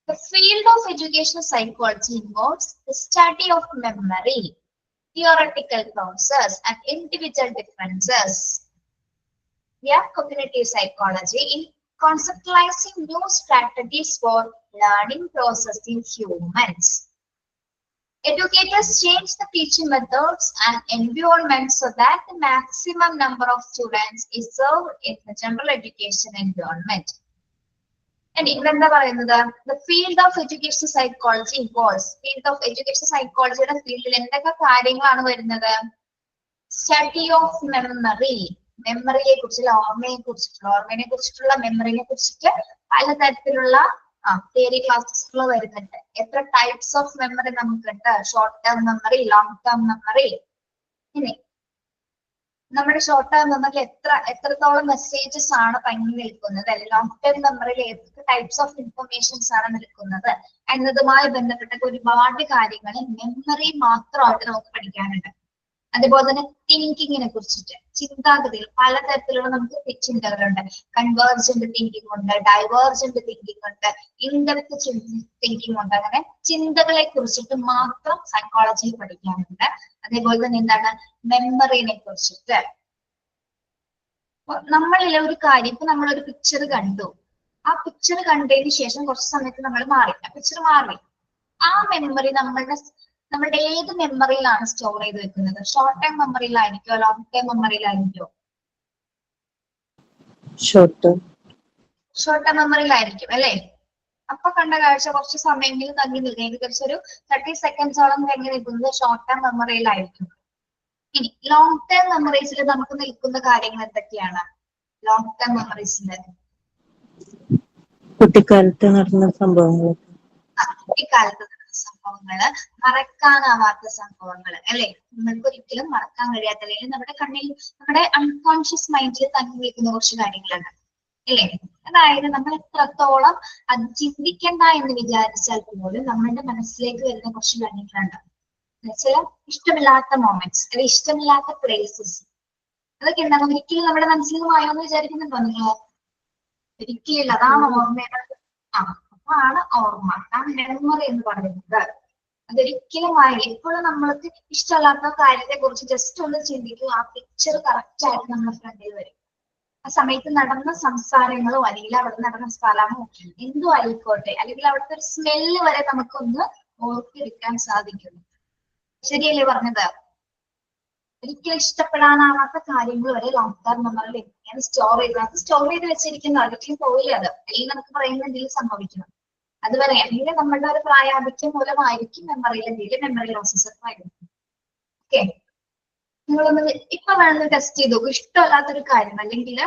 The field of educational psychology involves the study of memory, theoretical process, and individual differences. We have cognitive psychology in conceptualizing new strategies for learning process in humans. Educators change the teaching methods and environment so that the maximum number of students is served in the general education environment. And the field of education psychology involves field of education psychology field study of memory. മെമ്മറിയെ കുറിച്ചുള്ള ഓർമ്മയെ കുറിച്ചിട്ടുള്ള മെമ്മറിനെ കുറിച്ചിട്ട് പലതരത്തിലുള്ള theory ക്ലാസ്സുകൾ വരുന്നുണ്ട്. എത്ര types of memory നമുക്കുണ്ട്? Short term memory, long term memory. ഇനി നമ്മുടെ ഷോർട്ട് ടേം മെമ്മറിയിൽ എത്രത്തോളം മെസ്സേജസ് ആണ് തങ്ങി നിൽക്കുന്നത്, അല്ലെങ്കിൽ ലോങ് ടേം മെമ്മറിയിൽ ഏതൊക്കെ ടൈപ്സ് ഓഫ് ഇൻഫർമേഷൻസ് ആണ് നിൽക്കുന്നത് എന്നതുമായി ബന്ധപ്പെട്ട ഒരുപാട് കാര്യങ്ങൾ മെമ്മറി മാത്രമായിട്ട് നമുക്ക് പഠിക്കാനുണ്ട്. അതുപോലെ തന്നെ തിങ്കിങ്ങിനെ കുറിച്ചിട്ട്, ചിന്താഗതിയിൽ പലതരത്തിലുള്ള നമുക്ക് ചിന്തകളുണ്ട്. കൺവേർജന്റ് തിങ്കിങ് ഉണ്ട്, ഡൈവേർജന്റ് തിങ്കിങ് ഉണ്ട്, ഇൻഡെപ്ത് തിങ്കിങ് ഉണ്ട്. അങ്ങനെ ചിന്തകളെ കുറിച്ചിട്ട് മാത്രം സൈക്കോളജിയിൽ പഠിക്കാനുണ്ട്. അതേപോലെ തന്നെ എന്താണ് മെമ്മറിനെ കുറിച്ചിട്ട്. നമ്മളിലെ ഒരു കാര്യം, ഇപ്പൊ നമ്മളൊരു പിക്ചർ കണ്ടു, ആ പിക്ചർ കണ്ടതിന് ശേഷം കുറച്ച് സമയത്ത് നമ്മൾ മാറി, ആ പിക്ചർ മാറി, ആ മെമ്മറി നമ്മളുടെ ഏത് മെമ്മറിയിലാണ് സ്റ്റോർ ചെയ്ത് വെക്കുന്നത്? ഷോർട്ട് ടൈം മെമ്മറിയിലായിരിക്കോ, ലോങ് ടൈം മെമ്മറിയിലായിരിക്കോ? ഷോർട്ട് ടൈം മെമ്മറിയിലായിരിക്കും അല്ലെ? അപ്പൊ കണ്ട കാഴ്ച കുറച്ച് സമയമെങ്കിലും തങ്ങി നിൽക്കും. ഏകദേശം ഒരു 30 സെക്കൻഡ്സോളം തങ്ങി നിൽക്കുന്നത് ഷോർട്ട് ടൈം മെമ്മറിയിലായിരിക്കും. ഇനി ലോങ് ടൈം മെമ്മറീസിൽ നമുക്ക് നിൽക്കുന്ന കാര്യങ്ങൾ എന്തൊക്കെയാണ്? ലോങ് ടൈം മെമ്മറീസില് കുട്ടിക്കാലത്ത് നടന്ന സംഭവങ്ങൾ, സംഭവങ്ങള്, മറക്കാനാവാത്ത സംഭവങ്ങൾ അല്ലെ? നമ്മൾക്ക് ഒരിക്കലും മറക്കാൻ കഴിയാത്ത, അല്ലെങ്കിൽ നമ്മുടെ കണ്ണിൽ, നമ്മുടെ അൺകോൺഷ്യസ് മൈൻഡിൽ തങ്ങി നിൽക്കുന്ന കുറച്ച് കാര്യങ്ങളുണ്ട് അല്ലേ? അതായത് നമ്മൾ എത്രത്തോളം അത് ചിന്തിക്കണ്ട എന്ന് വിചാരിച്ചാൽ പോലും നമ്മളുടെ മനസ്സിലേക്ക് വരുന്ന കുറച്ച് കാര്യങ്ങളുണ്ട്. ചില ഇഷ്ടമില്ലാത്ത മൊമെന്റ്സ്, അല്ലെങ്കിൽ ഇഷ്ടമില്ലാത്ത പ്ലേസസ്, അതൊക്കെ എന്താണ് ഒരിക്കലും നമ്മുടെ മനസ്സിൽ നിന്ന് മായോന്ന് വിചാരിക്കുന്നുണ്ടോ നിങ്ങൾ? ഒരിക്കലും അതാണ് ഓർമ്മയുടെ. അപ്പൊ ആണ് ഓർമ്മ, ആ മെമ്മറി എന്ന് പറയുന്നത്. അതൊരിക്കലും ആയില്ല. ഇപ്പോഴും നമ്മൾക്ക് ഇഷ്ടമല്ലാത്ത കാര്യത്തെ കുറിച്ച് ജസ്റ്റ് ഒന്ന് ചിന്തിക്കുക, ആ പിക്ചർ കറക്റ്റ് ആയിട്ട് നമ്മുടെ ഫ്രണ്ടിൽ വരും. ആ സമയത്ത് നടന്ന സംസാരങ്ങളോ അല്ലെങ്കിൽ അവിടെ നടന്ന സ്ഥലമോ എന്തോ ആയിക്കോട്ടെ, അല്ലെങ്കിൽ അവിടുത്തെ ഒരു സ്മെല്ല് വരെ നമുക്കൊന്ന് ഓർത്തെടുക്കാൻ സാധിക്കും. ശരിയല്ലേ പറഞ്ഞത്? ഒരിക്കലും ഇഷ്ടപ്പെടാനാവാത്ത കാര്യങ്ങൾ വരെ ലോങ് ടേം മെമ്മറിയിൽ എങ്ങനെ സ്റ്റോർ ചെയ്ത് വെച്ചിരിക്കുന്ന ഒരിക്കലും പോയില്ല അത്. അല്ലെങ്കിൽ നമുക്ക് പറയുന്ന എന്തെങ്കിലും സംഭവിക്കണം അതുവരെ, അല്ലെങ്കിൽ നമ്മളുടെ ഒരു പ്രായാധിക്യം മൂലമായിരിക്കും മെമ്മറിയിൽ എന്തെങ്കിലും മെമ്മറി ലോസസ് ഒക്കെ ആയിരിക്കും. ഓക്കെ, നിങ്ങളൊന്ന് ഇപ്പൊ വേണമെന്ന് ടെസ്റ്റ് ചെയ്തു. ഇഷ്ടമല്ലാത്തൊരു കാര്യം അല്ലെങ്കിൽ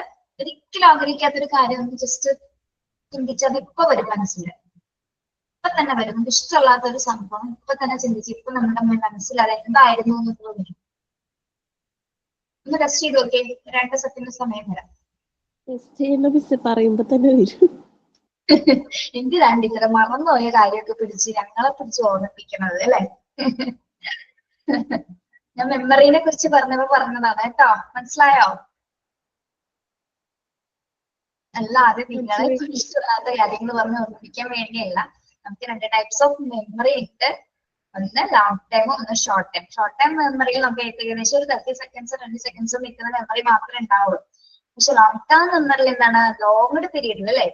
ഒരിക്കലും ആഗ്രഹിക്കാത്തൊരു കാര്യം ഒന്ന് ജസ്റ്റ് ചിന്തിച്ചത് ഇപ്പൊ വരും മനസ്സിൽ. ഇപ്പൊ തന്നെ വരും. നമുക്ക് ഇഷ്ടമല്ലാത്തൊരു സംഭവം ഇപ്പൊ തന്നെ ചിന്തിച്ച് ഇപ്പൊ നമ്മുടെ മനസ്സിൽ അത് എന്തായിരുന്നു എന്ന് തോന്നി. ഒന്ന് ടെസ്റ്റ് ചെയ്ത് നോക്കിയേ. 2 സെക്കൻഡ് സമയം തരാം. ടെസ്റ്റ് ചെയ്യുന്ന മിസ് പറയുമ്പോ തന്നെ വരും. എന്തിനാണ് ടീച്ചറെ മറന്നുപോയ കാര്യമൊക്കെ പിടിച്ച് ഞങ്ങളെ പിടിച്ച് ഓർമ്മിപ്പിക്കണത് അല്ലെ? ഞാൻ മെമ്മറീനെ കുറിച്ച് പറഞ്ഞതാണ് കേട്ടോ, മനസ്സിലായോ? അല്ലാതെ നിങ്ങളെ ഇഷ്ടമില്ലാത്ത കാര്യങ്ങൾ പറഞ്ഞ് ഓർമ്മിപ്പിക്കാൻ വേണ്ടിയല്ല. നമുക്ക് 2 ടൈപ്സ് ഓഫ് മെമ്മറി ഉണ്ട്. ഒന്ന് ലോങ് ടൈം, ഒന്ന് ഷോർട്ട് ടൈം. ഷോർട്ട് ടൈം മെമ്മറിയിൽ നമുക്ക് ഏകദേശം ഒരു 30 സെക്കൻഡ്സ് 20 സെക്കൻഡ്സ് നിൽക്കുന്ന മെമ്മറി മാത്രമേ ഉണ്ടാവുള്ളൂ. പക്ഷെ ലോങ് ടേം മെമ്മറിയിൽ എന്താണ്, ലോങ് പീരീഡിൽ അല്ലെ,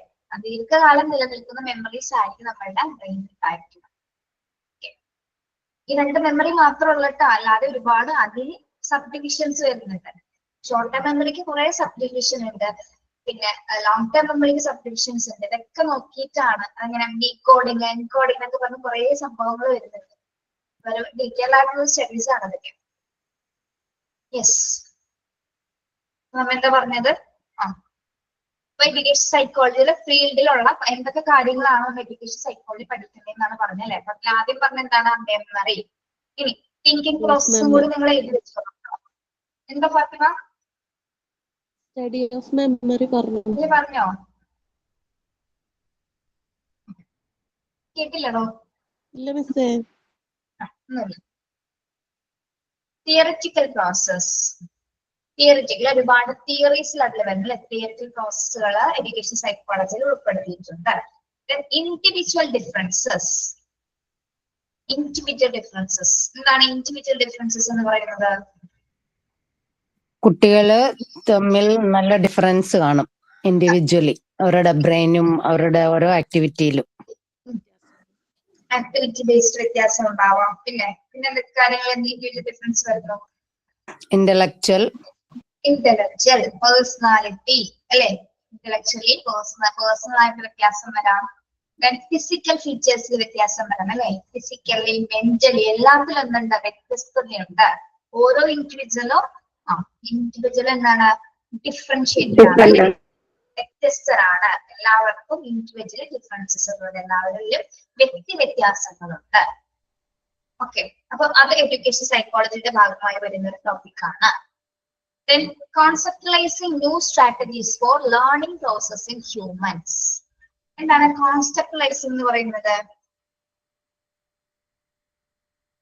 ദീർഘകാലം നിലനിൽക്കുന്ന മെമ്മറീസ് ആയിരിക്കും നമ്മളുടെ ബ്രെയിനിൽ ഉണ്ടായിരിക്കുന്നത്. ഈ 2 മെമ്മറി മാത്രമുള്ളട്ടോ, അല്ലാതെ ഒരുപാട് അതിൽ സബ് ഡിവിഷൻസ് വരുന്നുണ്ട്. ഷോർട്ട് ടൈം മെമ്മറിക്ക് കുറെ സബ് ഡിവിഷൻ ഉണ്ട്, പിന്നെ ലോങ് ടേം മെമ്മറിക്ക് സബ് ഡിവിഷൻസ് ഉണ്ട്. ഇതൊക്കെ നോക്കിയിട്ടാണ് അങ്ങനെ ഡീകോഡിങ് എൻകോഡിങ് എന്നൊക്കെ പറഞ്ഞ് കുറെ സംഭവങ്ങൾ വരുന്നുണ്ട്. ഡീറ്റെയിൽ ആയിട്ടുള്ള സ്റ്റഡീസ് ആണ് അതൊക്കെ. യെസ്, നമ്മ എന്താ പറഞ്ഞത്? എഡ്യൂക്കേഷൻ സൈക്കോളജിയിലെ ഫീൽഡിലുള്ള എന്തൊക്കെ കാര്യങ്ങളാണ് എഡ്യൂക്കേഷൻ സൈക്കോളജി പഠിക്കുന്നതെന്നാണ് പറഞ്ഞത് അല്ലെ? അപ്പൊ ആദ്യം പറഞ്ഞ എന്താണ് മെമ്മറി. ഇനി തിങ്കിങ് പ്രോസസ്സും കൂടി നിങ്ങൾ എഴുതി വെച്ചോ. എന്താ ഫാത്തിമ? സ്റ്റഡി ഓഫ് മെമ്മറി പറഞ്ഞോ? കേട്ടില്ലടോ? ഇല്ല മിസ്സേ. Theoretical process. തിയറിറ്റിക്കൽ ഒരുപാട് തിയറീസിലായിട്ടുള്ള വരുന്നില്ല. തിയറിറ്റിക്കൽ പ്രോസസ്സുകൾ എഡ്യൂക്കേഷൻ സൈക്കോളജിയിൽ ഉൾപ്പെടുത്തിയിട്ടുണ്ട്. Individual differences. എന്താണ് ഇൻഡിവിജ്വൽ ഡിഫറൻസസ് എന്ന് പറയുന്നത്? കുട്ടികള് തമ്മിൽ നല്ല ഡിഫറൻസ് കാണും ഇൻഡിവിജ്വലി, അവരുടെ ബ്രെയിനും അവരുടെ ഓരോ ആക്ടിവിറ്റിയിലും. ആക്ടിവിറ്റി ബേസ്ഡ് വ്യത്യാസം ഉണ്ടാവാം. പിന്നെ എന്തൊക്കെ കാര്യങ്ങൾ ഇൻഡിവിജ്വൽ ഡിഫറൻസ് വരുന്നു? ഇന്റലക്ച്വൽ, പേഴ്സണാലിറ്റി അല്ലെ? ഇന്റലക്ച്വലി പേഴ്സണൽ ആയിട്ട് വ്യത്യാസം വരാം. ഫിസിക്കൽ ഫീച്ചേഴ്സിൽ വ്യത്യാസം വരാം അല്ലെ? ഫിസിക്കലി, മെന്റലി എല്ലാത്തിലും എന്തുണ്ട്? വ്യത്യസ്തതയുണ്ട്. ഓരോ ഇൻഡിവിജ്വലും എന്താണ്? ഡിഫറൻഷിയേറ്റഡ് ആണ്, വ്യത്യസ്തരാണ്. എല്ലാവർക്കും ഇൻഡിവിജ്വൽ ഡിഫറൻസസ് ഉണ്ട്, എല്ലാവരിലും വ്യക്തി വ്യത്യാസങ്ങളുണ്ട്. ഓക്കെ, അപ്പൊ അത് എഡ്യൂക്കേഷൻ സൈക്കോളജിയുടെ ഭാഗമായി വരുന്ന ഒരു ടോപ്പിക്കാണ്. Then conceptualizing new strategies for learning process in humans. എന്താണ് conceptualizing എന്ന് പറയുന്നത്?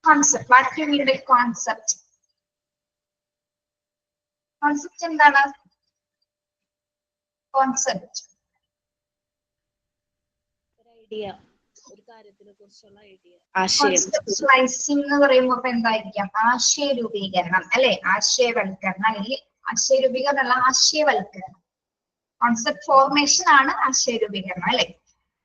Concept. What do you mean by concept? Concept എന്താണ്? Concept. ഐഡിയ, ഒരു കാര്യത്തിനെ കുറിച്ചുള്ള ഐഡിയ, ആശയം. കോൺസെപ്ച്വലൈസിംഗ് എന്ന് പറയുമ്പോൾ ഇപ്പൊ എന്തായിരിക്കാം? ആശയ രൂപീകരണം അല്ലെ? ആശയവൽക്കരണം, അല്ലെങ്കിൽ ആശയ രൂപീകരണം അല്ല, ആശയവൽക്കരണം. കോൺസെപ്റ്റ് ഫോർമേഷൻ ആണ് ആശയ രൂപീകരണം അല്ലെ?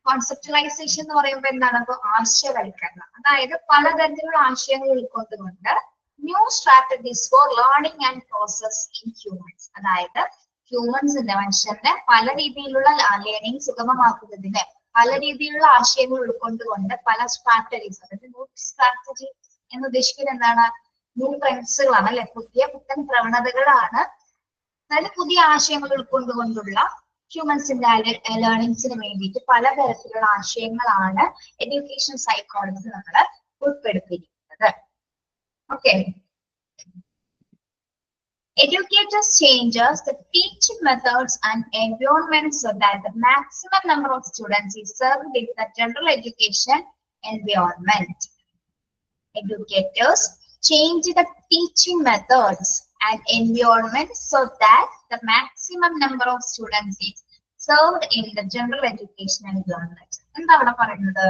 കോൺസെപ്റ്റുലൈസേഷൻ എന്ന് പറയുമ്പോൾ എന്താണ്? അപ്പൊ ആശയവൽക്കരണം, അതായത് പലതരത്തിലുള്ള ആശയങ്ങൾ ഉൾക്കൊണ്ടുകൊണ്ട് new strategies for learning and process in humans. അതായത് ഹ്യൂമൻസിന്റെ, മനുഷ്യന്റെ പല രീതിയിലുള്ള ലേണിംഗ് സുഗമമാക്കുന്നതിന് പല രീതിയിലുള്ള ആശയങ്ങൾ ഉൾക്കൊണ്ടുകൊണ്ട് പല സ്ട്രാറ്റജീസ്, അതായത് ന്യൂ സ്ട്രാറ്റജി എന്ന് ഉദ്ദേശിക്കുന്നത് എന്താണ്? ന്യൂ ട്രെൻഡ്സുകളാണ് അല്ലെ? പുത്തൻ പ്രവണതകളാണ്. അതായത് പുതിയ ആശയങ്ങൾ ഉൾക്കൊണ്ടുകൊണ്ടുള്ള ഹ്യൂമൻസിന്റെ ലേണിംഗ്സിന് വേണ്ടിയിട്ട് പലതരത്തിലുള്ള ആശയങ്ങളാണ് എഡ്യൂക്കേഷൻ സൈക്കോളജി നമ്മൾ ഉൾപ്പെടുത്തിയിരിക്കുന്നത്. Okay, educators changes the teaching methods and environment so that the maximum number of students is served in the general education environment. Educators change the teaching methods and environment so that the maximum number of students is served in the general education environment. എന്താ അവിടെ പറയുന്നത്?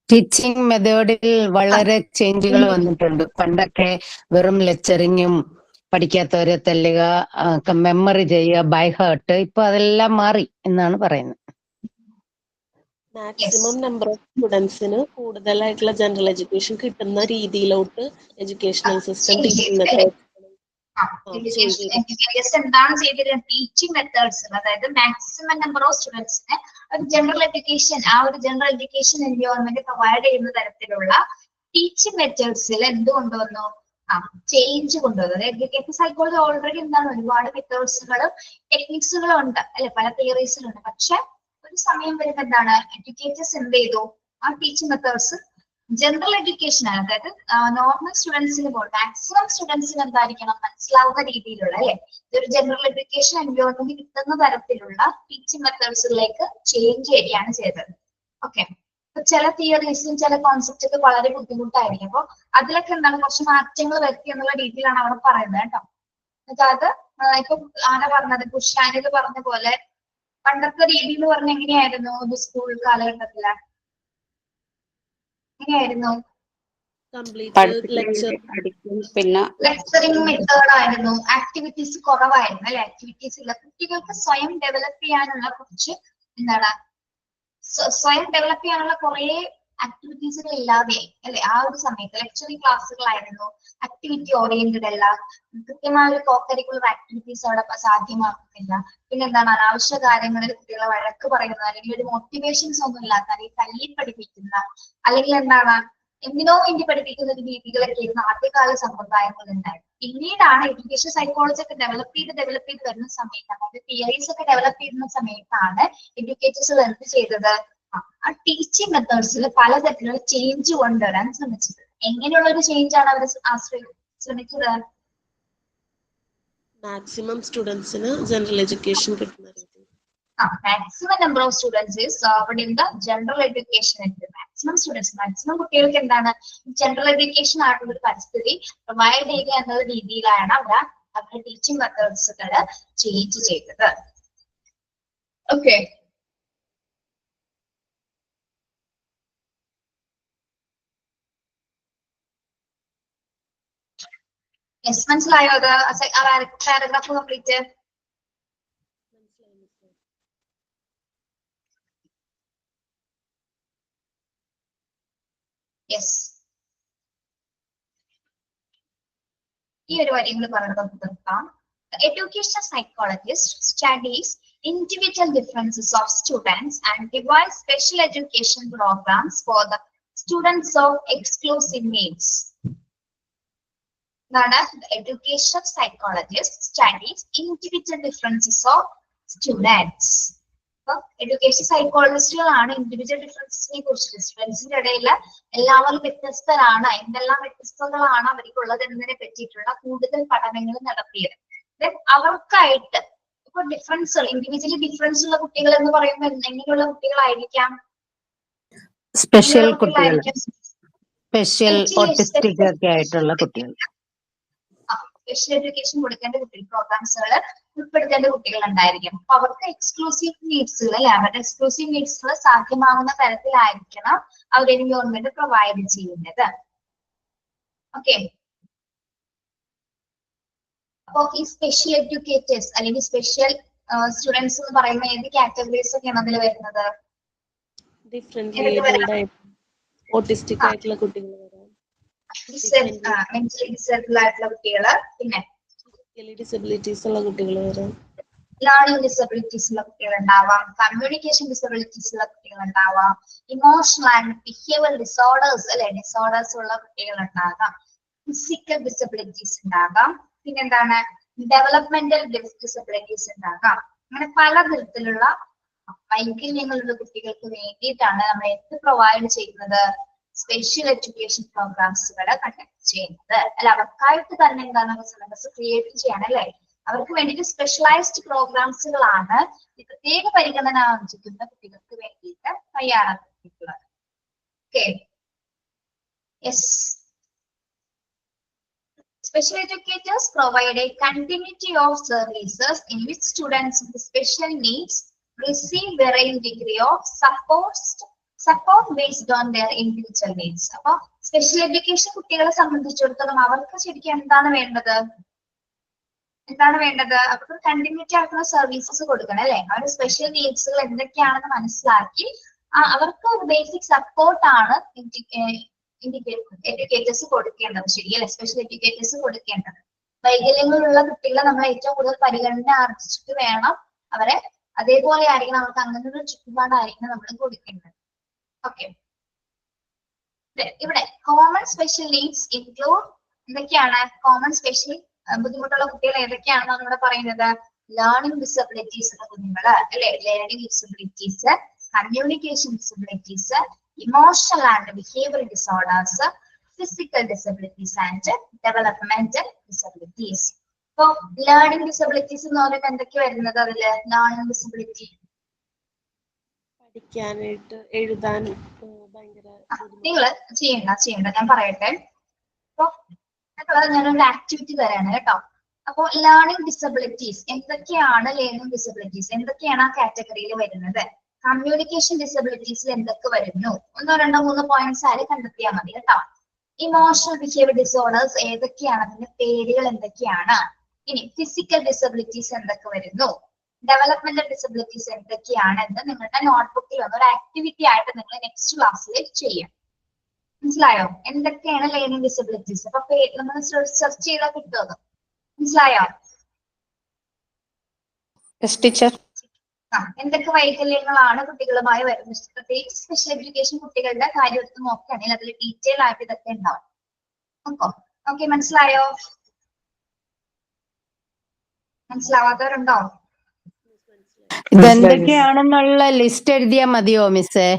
Teaching മെത്തേഡിൽ വളരെ ചേഞ്ചുകൾ വന്നിട്ടുണ്ട്. പണ്ടൊക്കെ വെറും ലെക്ചറിങ്ങും പഠിക്കാത്തവരെ തല്ലുക, memory ചെയ്യുക, by heart. ഇപ്പൊ അതെല്ലാം മാറി എന്നാണ് പറയുന്നത്. മാക്സിമം നമ്പർ ഓഫ് സ്റ്റുഡൻസിന് കൂടുതലായിട്ടുള്ള ജനറൽ എഡ്യൂക്കേഷൻ കിട്ടുന്ന രീതിയിലോട്ട് എഡ്യൂക്കേഷണൽ സിസ്റ്റം ടീച്ചിങ് മെത്തേഡ് എന്താണ് ചെയ്തിരുന്നത്? ടീച്ചിങ് മെത്തേഡ്സ്, അതായത് മാക്സിമം നമ്പർ ഓഫ് സ്റ്റുഡൻസിന് ഒരു ജനറൽ എഡ്യൂക്കേഷൻ, ആ ഒരു ജനറൽ എഡ്യൂക്കേഷൻ എൻവയോൺമെന്റ് പ്രൊവൈഡ് ചെയ്യുന്ന തരത്തിലുള്ള ടീച്ചിങ് മെത്തേഡ്സിൽ എന്ത് കൊണ്ടുവന്നു? ചേഞ്ച് കൊണ്ടുവന്നു. എഡ്യൂക്കേഷൻ സൈക്കോളജി ഓൾറെഡി എന്താണ് ഒരുപാട് മെത്തേഡ്സുകളും ടെക്നിക്സുകളും ഉണ്ട് അല്ലെ, പല തിയറീസിലുണ്ട്. പക്ഷെ ഒരു സമയം വരുമ്പോ എന്താണ് എഡ്യൂക്കേറ്റേഴ്സ് എന്ത് ചെയ്തു? ആ ടീച്ചിങ് മെത്തേഡ്സ് ജനറൽ എഡ്യൂക്കേഷൻ ആണ്, അതായത് നോർമൽ സ്റ്റുഡൻസിന് പോലെ മാക്സിമം സ്റ്റുഡൻസിന് എന്തായിരിക്കണം മനസ്സിലാവുന്ന രീതിയിലുള്ള അല്ലെ, ഇതൊരു ജനറൽ എഡ്യൂക്കേഷൻ എൻവയോൺമെന്റ് കിട്ടുന്ന തരത്തിലുള്ള ടീച്ചിങ് മെത്തേഡ്സിലേക്ക് ചേഞ്ച് ചെയ്യുകയാണ് ചെയ്തത്. ഓക്കെ, അപ്പൊ ചില തിയറീസും ചില കോൺസെപ്റ്റ് ഒക്കെ വളരെ ബുദ്ധിമുട്ടായിരിക്കും. അപ്പൊ അതിലൊക്കെ എന്താണ് കുറച്ച് മാറ്റങ്ങൾ വരുത്തി എന്നുള്ള രീതിയിലാണ് അവിടെ പറയുന്നത് കേട്ടോ. അതായത് ഇപ്പൊ ആരാ പറഞ്ഞത്, കുഷാനിൽ പറഞ്ഞ പോലെ പണ്ടത്തെ രീതി എന്ന് പറഞ്ഞ എങ്ങനെയായിരുന്നു? ഒരു സ്കൂൾ കാലഘട്ടത്തില് എങ്ങനെയായിരുന്നു? പിന്നെ ലെക്ചറിങ് മെത്തേഡ് ആയിരുന്നു, ആക്ടിവിറ്റീസ് കുറവായിരുന്നു അല്ലെ, ആക്ടിവിറ്റീസ് ഇല്ല. കുട്ടികൾക്ക് സ്വയം ഡെവലപ്പ് ചെയ്യാനുള്ള കുറച്ച് എന്താണ് സ്വയം ഡെവലപ്പ് ചെയ്യാനുള്ള കുറെ ആക്ടിവിറ്റീസുകൾ ഇല്ലാതെയായി അല്ലെ. ആ ഒരു സമയത്ത് ലെക്ചറിങ് ക്ലാസ്സുകളായിരുന്നു, ആക്ടിവിറ്റി ഓറിയന്റഡ് അല്ല, കൃത്യമായ ഒരു കോകരിക്കുലർ ആക്ടിവിറ്റീസ് അവിടെ സാധ്യമാക്കുന്നില്ല. പിന്നെ എന്താണ് അനാവശ്യ കാര്യങ്ങളിൽ കുട്ടികളെ വഴക്ക് പറയുന്ന, അല്ലെങ്കിൽ ഒരു മോട്ടിവേഷൻസ് ഒന്നും ഇല്ലാത്ത, അല്ലെങ്കിൽ തല്ലി പഠിപ്പിക്കുന്ന, അല്ലെങ്കിൽ എന്താണ് എന്തിനോ വേണ്ടി പഠിപ്പിക്കുന്ന ഒരു രീതികളൊക്കെ ആയിരുന്നു ആദ്യകാല സമ്പ്രദായങ്ങൾ ഉണ്ടായിരുന്നു. പിന്നീടാണ് എഡ്യൂക്കേഷൻ സൈക്കോളജി ഒക്കെ ഡെവലപ്പ് ചെയ്ത് വരുന്ന സമയത്താണ്, അതായത് തിയറീസ് ഒക്കെ ഡെവലപ്പ് ചെയ്യുന്ന സമയത്താണ് എഡ്യൂക്കേറ്റേഴ്സ് എന്ത് ചെയ്തത്? ആ ടീച്ചിങ് മെത്തേഡ്സിൽ പലതരത്തിലുള്ള ചേഞ്ച് കൊണ്ടുവരാൻ ശ്രമിച്ചത്. എങ്ങനെയുള്ള ഒരു ചേഞ്ച് ആണ് അവർ ശ്രമിച്ചത്? മാക്സിമം സ്റ്റുഡൻസിന് ജനറൽ എഡ്യൂക്കേഷൻ കിട്ടുന്ന രീതി. Maximum number of students is served in the general education. Maximum കുട്ടികൾക്ക് എന്താണ് ജനറൽ എഡ്യൂക്കേഷൻ ആയിട്ടുള്ള ഒരു പരിസ്ഥിതി പ്രൊവൈഡ് ചെയ്യുക എന്നുള്ള രീതിയിലാണ് അവരുടെ ടീച്ചിങ് മെത്തേഡ്സുകൾ ചേഞ്ച് ചെയ്തത്. ഓക്കെ, യെസ്, മനസ്സിലായോ? അത് പാരഗ്രാഫ് കംപ്ലീറ്റ്. യെസ്, ഈ ഒരു വരിയും കൂടി പറഞ്ഞത് നിർത്താം. Educational psychologist studies individual differences of students and devises special education programs for the students of exclusive needs. Educational psychologist studies individual differences of students. Education സൈക്കോളജിസ്റ്റുകളാണ് individual ഡിഫറൻസിനെ കുറിച്ച്, സ്റ്റുഡൻസിന്റെ ഇടയിൽ എല്ലാവരും വ്യത്യസ്തരാണ്, എന്തെല്ലാം വ്യത്യസ്തതകളാണ് അവർക്കുള്ളത് എന്നതിനെ പറ്റിയിട്ടുള്ള കൂടുതൽ പഠനങ്ങൾ നടത്തിയത്. അവർക്കായിട്ട് ഇപ്പൊ ഡിഫറൻസുകൾ, ഇൻഡിവിജ്വലി ഡിഫറൻസ് ഉള്ള കുട്ടികൾ എന്ന് പറയുമ്പോൾ എങ്ങനെയുള്ള കുട്ടികളായിരിക്കാം? സ്പെഷ്യൽ കുട്ടികൾ, സ്പെഷ്യൽ ഓട്ടിസ്റ്റിക് ഒക്കെ ആയിട്ടുള്ള കുട്ടികൾ, സ്പെഷ്യൽ എഡ്യൂക്കേഷൻ കൊടുക്കേണ്ട കുട്ടികൾ, പ്രോഗ്രാംസുകൾ ഉൾപ്പെടുത്തേണ്ട കുട്ടികൾ ഉണ്ടായിരിക്കും. അപ്പൊ അവർക്ക് എക്സ്ക്ലൂസീവ് നീഡ്സുകൾ അല്ലെ, അവരുടെ എക്സ്ക്ലൂസീവ് നീഡ്സുകൾ സാധ്യമാകുന്ന തരത്തിലായിരിക്കണം അവർ എൻവയോൺമെന്റ് പ്രൊവൈഡ് ചെയ്യുന്നത്. ഓക്കെ, അപ്പൊ ഈ സ്പെഷ്യൽ എഡ്യൂക്കേറ്റേഴ്സ് അല്ലെങ്കിൽ സ്പെഷ്യൽ സ്റ്റുഡൻസ് എന്ന് പറയുന്ന ഏത് കാറ്റഗറീസ് ഒക്കെയാണ് അതിൽ വരുന്നത്? ഓട്ടിസ്റ്റിക് ആയിട്ടുള്ള കുട്ടികൾ, മെന്റലി ഡിസേബിൾ ആയിട്ടുള്ള കുട്ടികള്, പിന്നെ ഡിസബിലിറ്റീസ് ഉള്ള കുട്ടികൾ വരാം, ലേണിംഗ് ഡിസബിലിറ്റീസ് ഉള്ള കുട്ടികൾ ഉണ്ടാവാം, കമ്മ്യൂണിക്കേഷൻ ഡിസബിലിറ്റീസ് ഉള്ള കുട്ടികൾ ഉണ്ടാവാം, ഇമോഷണൽ ആൻഡ് ബിഹേവിയറൽ ഡിസോർഡേഴ്സ് അല്ലെ, ഡിസോർഡേഴ്സ് ഉള്ള കുട്ടികൾ ഉണ്ടാകാം, ഫിസിക്കൽ ഡിസബിലിറ്റീസ് ഉണ്ടാകാം, പിന്നെന്താണ് ഡെവലപ്മെന്റൽ ഡിസബിലിറ്റീസ് ഉണ്ടാകാം. അങ്ങനെ പലതരത്തിലുള്ള വൈകല്യങ്ങളുള്ള കുട്ടികൾക്ക് വേണ്ടിയിട്ടാണ് നമ്മൾ എന്ത് പ്രൊവൈഡ് ചെയ്യുന്നത്? സ്പെഷ്യൽ എഡ്യൂക്കേഷൻ പ്രോഗ്രാംസുകൾ കണ്ടക്ട് ചെയ്യുന്നത് അല്ല. അവർക്കായിട്ട് തന്നെ എന്താണ് സിലബസ് ക്രിയേറ്റ് ചെയ്യണം അല്ലെ. അവർക്ക് വേണ്ടിയിട്ട് സ്പെഷ്യലൈസ്ഡ് പ്രോഗ്രാംസുകളാണ് പ്രത്യേക പരിഗണന ആർജിക്കുന്ന കുട്ടികൾക്ക് വേണ്ടിയിട്ട് തയ്യാറാക്കിയിട്ടുള്ളത്. Okay, yes, Special educators provide a continuity of services in which students with special needs receive varying degree of support based on their individual needs. അപ്പൊ സ്പെഷ്യൽ എഡ്യൂക്കേഷൻ കുട്ടികളെ സംബന്ധിച്ചിടത്തോളം അവർക്ക് ശരിക്കും എന്താണ് വേണ്ടത്? അവർക്ക് കണ്ടിന്യൂറ്റി ആയിട്ടുള്ള സർവീസസ് കൊടുക്കണം അല്ലെ? അവരുടെ സ്പെഷ്യൽ നീഡ്സുകൾ എന്തൊക്കെയാണെന്ന് മനസ്സിലാക്കി അവർക്ക് ഒരു ബേസിക് സപ്പോർട്ടാണ് എഡ്യൂക്കേറ്റേഴ്സ് കൊടുക്കേണ്ടത്. ശരിയല്ലേ? സ്പെഷ്യൽ എഡ്യൂക്കേറ്റേഴ്സ് കൊടുക്കേണ്ടത്. വൈകല്യങ്ങളുള്ള കുട്ടികളെ നമ്മൾ ഏറ്റവും കൂടുതൽ പരിഗണന ആർജിച്ചിട്ട് വേണം അവരെ അതേപോലെ ആയിരിക്കണം, അവർക്ക് അങ്ങനെ ഒരു ചുറ്റുപാടായിരിക്കണം നമ്മൾ കൊടുക്കേണ്ടത്. ഓക്കെ, ഇവിടെ കോമൺ സ്പെഷ്യൽ നീഡ്സ് ഇൻക്ലൂഡ് എന്തൊക്കെയാണ്? കോമൺ സ്പെഷ്യൽ ബുദ്ധിമുട്ടുള്ള കുട്ടികൾ ഏതൊക്കെയാണെന്നാണ് ഇവിടെ പറയുന്നത്? ലേണിംഗ് ഡിസബിലിറ്റീസ് ഉള്ള കുഞ്ഞുങ്ങള് അല്ലെ? Learning disabilities, communication disabilities, emotional and behavioural disorders, physical disabilities and developmental disabilities. ഇപ്പൊ ലേണിംഗ് ഡിസബിലിറ്റീസ് എന്ന് പറയുമ്പോൾ എന്തൊക്കെ വരുന്നത് അതില്? ലേണിംഗ് ഡിസബിലിറ്റി പഠിക്കാനായിട്ട് എഴുതാൻ ഭയങ്കര നിങ്ങൾ ചെയ്യണ്ട ഞാൻ പറയട്ടെ. അപ്പൊ ഞാനൊരു ആക്ടിവിറ്റി തരാണ് കേട്ടോ. അപ്പൊ ലേണിംഗ് ഡിസബിലിറ്റീസ് എന്തൊക്കെയാണ്? ലേണിംഗ് ഡിസബിലിറ്റീസ് എന്തൊക്കെയാണ് ആ കാറ്റഗറിയിൽ വരുന്നത്? കമ്മ്യൂണിക്കേഷൻ ഡിസബിലിറ്റീസിൽ എന്തൊക്കെ വരുന്നു? 1, 2, 3 പോയിന്റ്സ് ആര് കണ്ടെത്തിയാൽ മതി കേട്ടോ. ഇമോഷണൽ ബിഹേവിയർ ഡിസോർഡേഴ്സ് ഏതൊക്കെയാണ്? അതിന്റെ പേരുകൾ എന്തൊക്കെയാണ്? ഇനി ഫിസിക്കൽ ഡിസബിലിറ്റീസ് എന്തൊക്കെ വരുന്നു? ഡെവലപ്മെന്റൽ ഡിസബിലിറ്റീസ് എന്തൊക്കെയാണ് എന്ന് നിങ്ങളുടെ നോട്ട്ബുക്കിൽ ഒരു ആക്ടിവിറ്റി ആയിട്ട് നിങ്ങൾ നെക്സ്റ്റ് ക്ലാസ്സിൽ ചെയ്യാം. മനസ്സിലായോ? എന്തൊക്കെയാണ് ലേണിംഗ് ഡിസബിലിറ്റീസ്? അപ്പൊ നമ്മൾ സെർച്ച് ചെയ്താൽ കിട്ടുമോ? മനസ്സിലായോ? ടീച്ചർ, എന്തൊക്കെ വൈകല്യങ്ങളാണ് കുട്ടികളുമായി വരുന്നത്? പ്രത്യേകിച്ച് സ്പെഷ്യൽ എഡ്യൂക്കേഷൻ കുട്ടികളുടെ കാര്യം എടുത്ത് നോക്കുകയാണെങ്കിൽ അതിൽ ഡീറ്റെയിൽ ആയിട്ട് ഇതൊക്കെ ഉണ്ടാവും. ഓക്കെ, മനസ്സിലായോ? മനസ്സിലാവാത്തവരുണ്ടോ? ഇതെന്തൊക്കെയാണെന്നുള്ള ലിസ്റ്റ് എഴുതിയാ മതിയോ മിസ്സേ?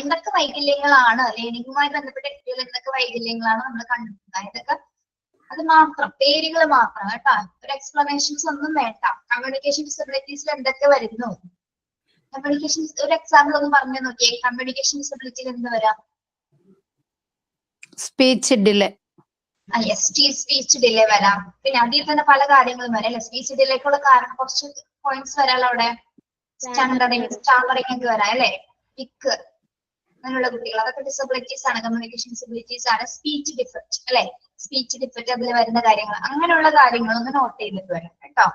എന്തൊക്കെ വൈകല്യങ്ങളാണ് ലേണിംഗുമായി ബന്ധപ്പെട്ട കുട്ടികൾ എന്തൊക്കെ വൈകല്യങ്ങളാണ് നമ്മൾ കണ്ടെത്തുന്നത്? ഇതൊക്കെ അത് മാത്രം, പേരുകൾ മാത്രം കേട്ടോ. ഒരു എക്സ്പ്ലനേഷൻസ് ഒന്നും വേണ്ട. കമ്മ്യൂണിക്കേഷൻ ഡിസബിലിറ്റീസിൽ എന്തൊക്കെ വരുന്നു? കമ്മ്യൂണിക്കേഷൻ ഒരു എക്സാമ്പിൾ ഒന്ന് പറഞ്ഞു നോക്കിയേ. കമ്മ്യൂണിക്കേഷൻ ഡിസബിലിറ്റിയിൽ എന്ത് വരാം? Speech delay. സ്പീച്ച് ഡിലേ വരാം. പിന്നെ അതിൽ തന്നെ പല കാര്യങ്ങളും വരാം അല്ലെ? സ്പീച്ച് ഡിലേക്കുള്ള കാരണം കുറച്ച് പോയിന്റ്സ് വരാമല്ലോ അവിടെ. സ്റ്റാമറിംഗ് ഒക്കെ വരാം അല്ലെ? പിക്ക് അങ്ങനെയുള്ള കുട്ടികൾ, അതൊക്കെ ഡിസബിലിറ്റീസ് ആണ്, കമ്മ്യൂണിക്കേഷൻ ഡിസബിലിറ്റീസ് ആണ്. സ്പീച്ച് ഡിഫക്റ്റ് അല്ലെ? സ്പീച്ച് ഡിഫക്റ്റ് അതിൽ വരുന്ന കാര്യങ്ങൾ, അങ്ങനെയുള്ള കാര്യങ്ങളൊന്ന് നോട്ട് ചെയ്തിട്ട് വരാം കേട്ടോ.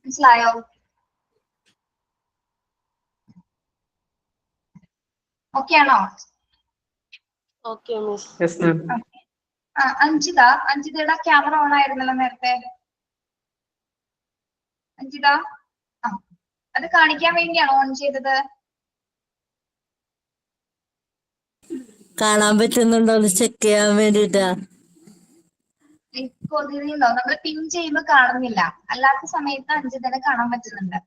മനസ്സിലായോ? ഓക്കെ ആണോ? Okay miss. അഞ്ജിതയുടെ ക്യാമറ ഓൺ ആയിരുന്നല്ലോ നേരത്തെ. അഞ്ജിത, അത് കാണിക്കാൻ വേണ്ടിയാണോ ഓൺ ചെയ്തത്? കാണാൻ പറ്റുന്നുണ്ടോ എന്ന് ചെക്ക് ചെയ്യാൻ വേണ്ടിട്ടാ. നമ്മൾ പിൻ ചെയ്യുമ്പോ കാണുന്നില്ല, അല്ലാത്ത സമയത്ത് അഞ്ജിതനെ കാണാൻ പറ്റുന്നുണ്ട്.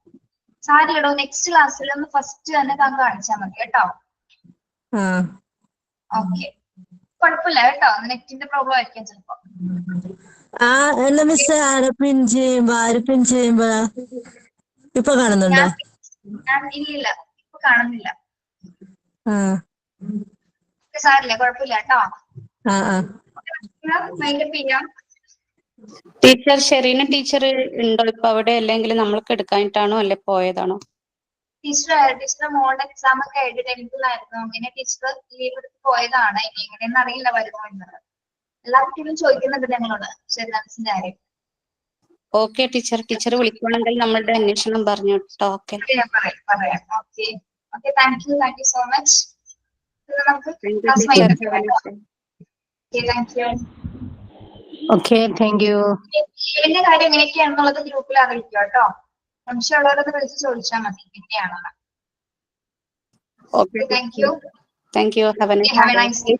സാരിയടോ, നെക്സ്റ്റ് ക്ലാസ്സിൽ ഒന്ന് ഫസ്റ്റ് തന്നെ താൻ കാണിച്ചാൽ മതി കേട്ടോ. ഓക്കെ, കുഴപ്പമില്ല കേട്ടോ. നെറ്റിന്റെ പ്രോബ്ലം ആയിരിക്കാം ചിലപ്പോ. അല്ല മിസ്, ആര് പിൻ ചെയ്യുമ്പോഴാ? ഇപ്പൊ കാണുന്നുണ്ടോ? ഇല്ല, ഇപ്പൊ കാണുന്നില്ല. സാരില്ല, കുഴപ്പമില്ല കേട്ടോ. മൈൻഡപ്പ് ചെയ്യാം. ടീച്ചർ ഷെറീന ടീച്ചർ ഉണ്ടോ ഇപ്പൊ അവിടെ? അല്ലെങ്കിൽ നമ്മൾക്ക് എടുക്കാനായിട്ടാണോ അല്ലെ പോയതാണോ? ടീച്ചർ മോളുടെ എക്സാം ഒക്കെ ആയിട്ട് 10th-ലായിരുന്നു. അങ്ങനെ ടീച്ചർ ലീവ് എടുത്ത് പോയതാണ്. ഇനി എങ്ങനെയെന്ന് അറിയില്ല വരുമോ എന്നത്. എല്ലാ കുട്ടികളും ചോദിക്കുന്നുണ്ട് ഞങ്ങളോട് ഷെറിനാസിന്റെ കാര്യം. ഓക്കെ ടീച്ചർ, ടീച്ചർ വിളിക്കുകയാണെങ്കിൽ നമ്മളുടെ അന്വേഷണം പറഞ്ഞു കേട്ടോ. ഓക്കെ, പറയാം. Okay, thank you so much. നമുക്ക് താങ്ക് യു. ഇതിന്റെ കാര്യം എങ്ങനെയൊക്കെയാണെന്നുള്ളത് ഗ്രൂപ്പിൽ അറിയിക്കുക കേട്ടോ. സംശയമുള്ളവരത് വിളിച്ച് ചോദിച്ചാൽ മതി പിന്നെയാണെന്ന്. Okay, thank you. Have a nice day.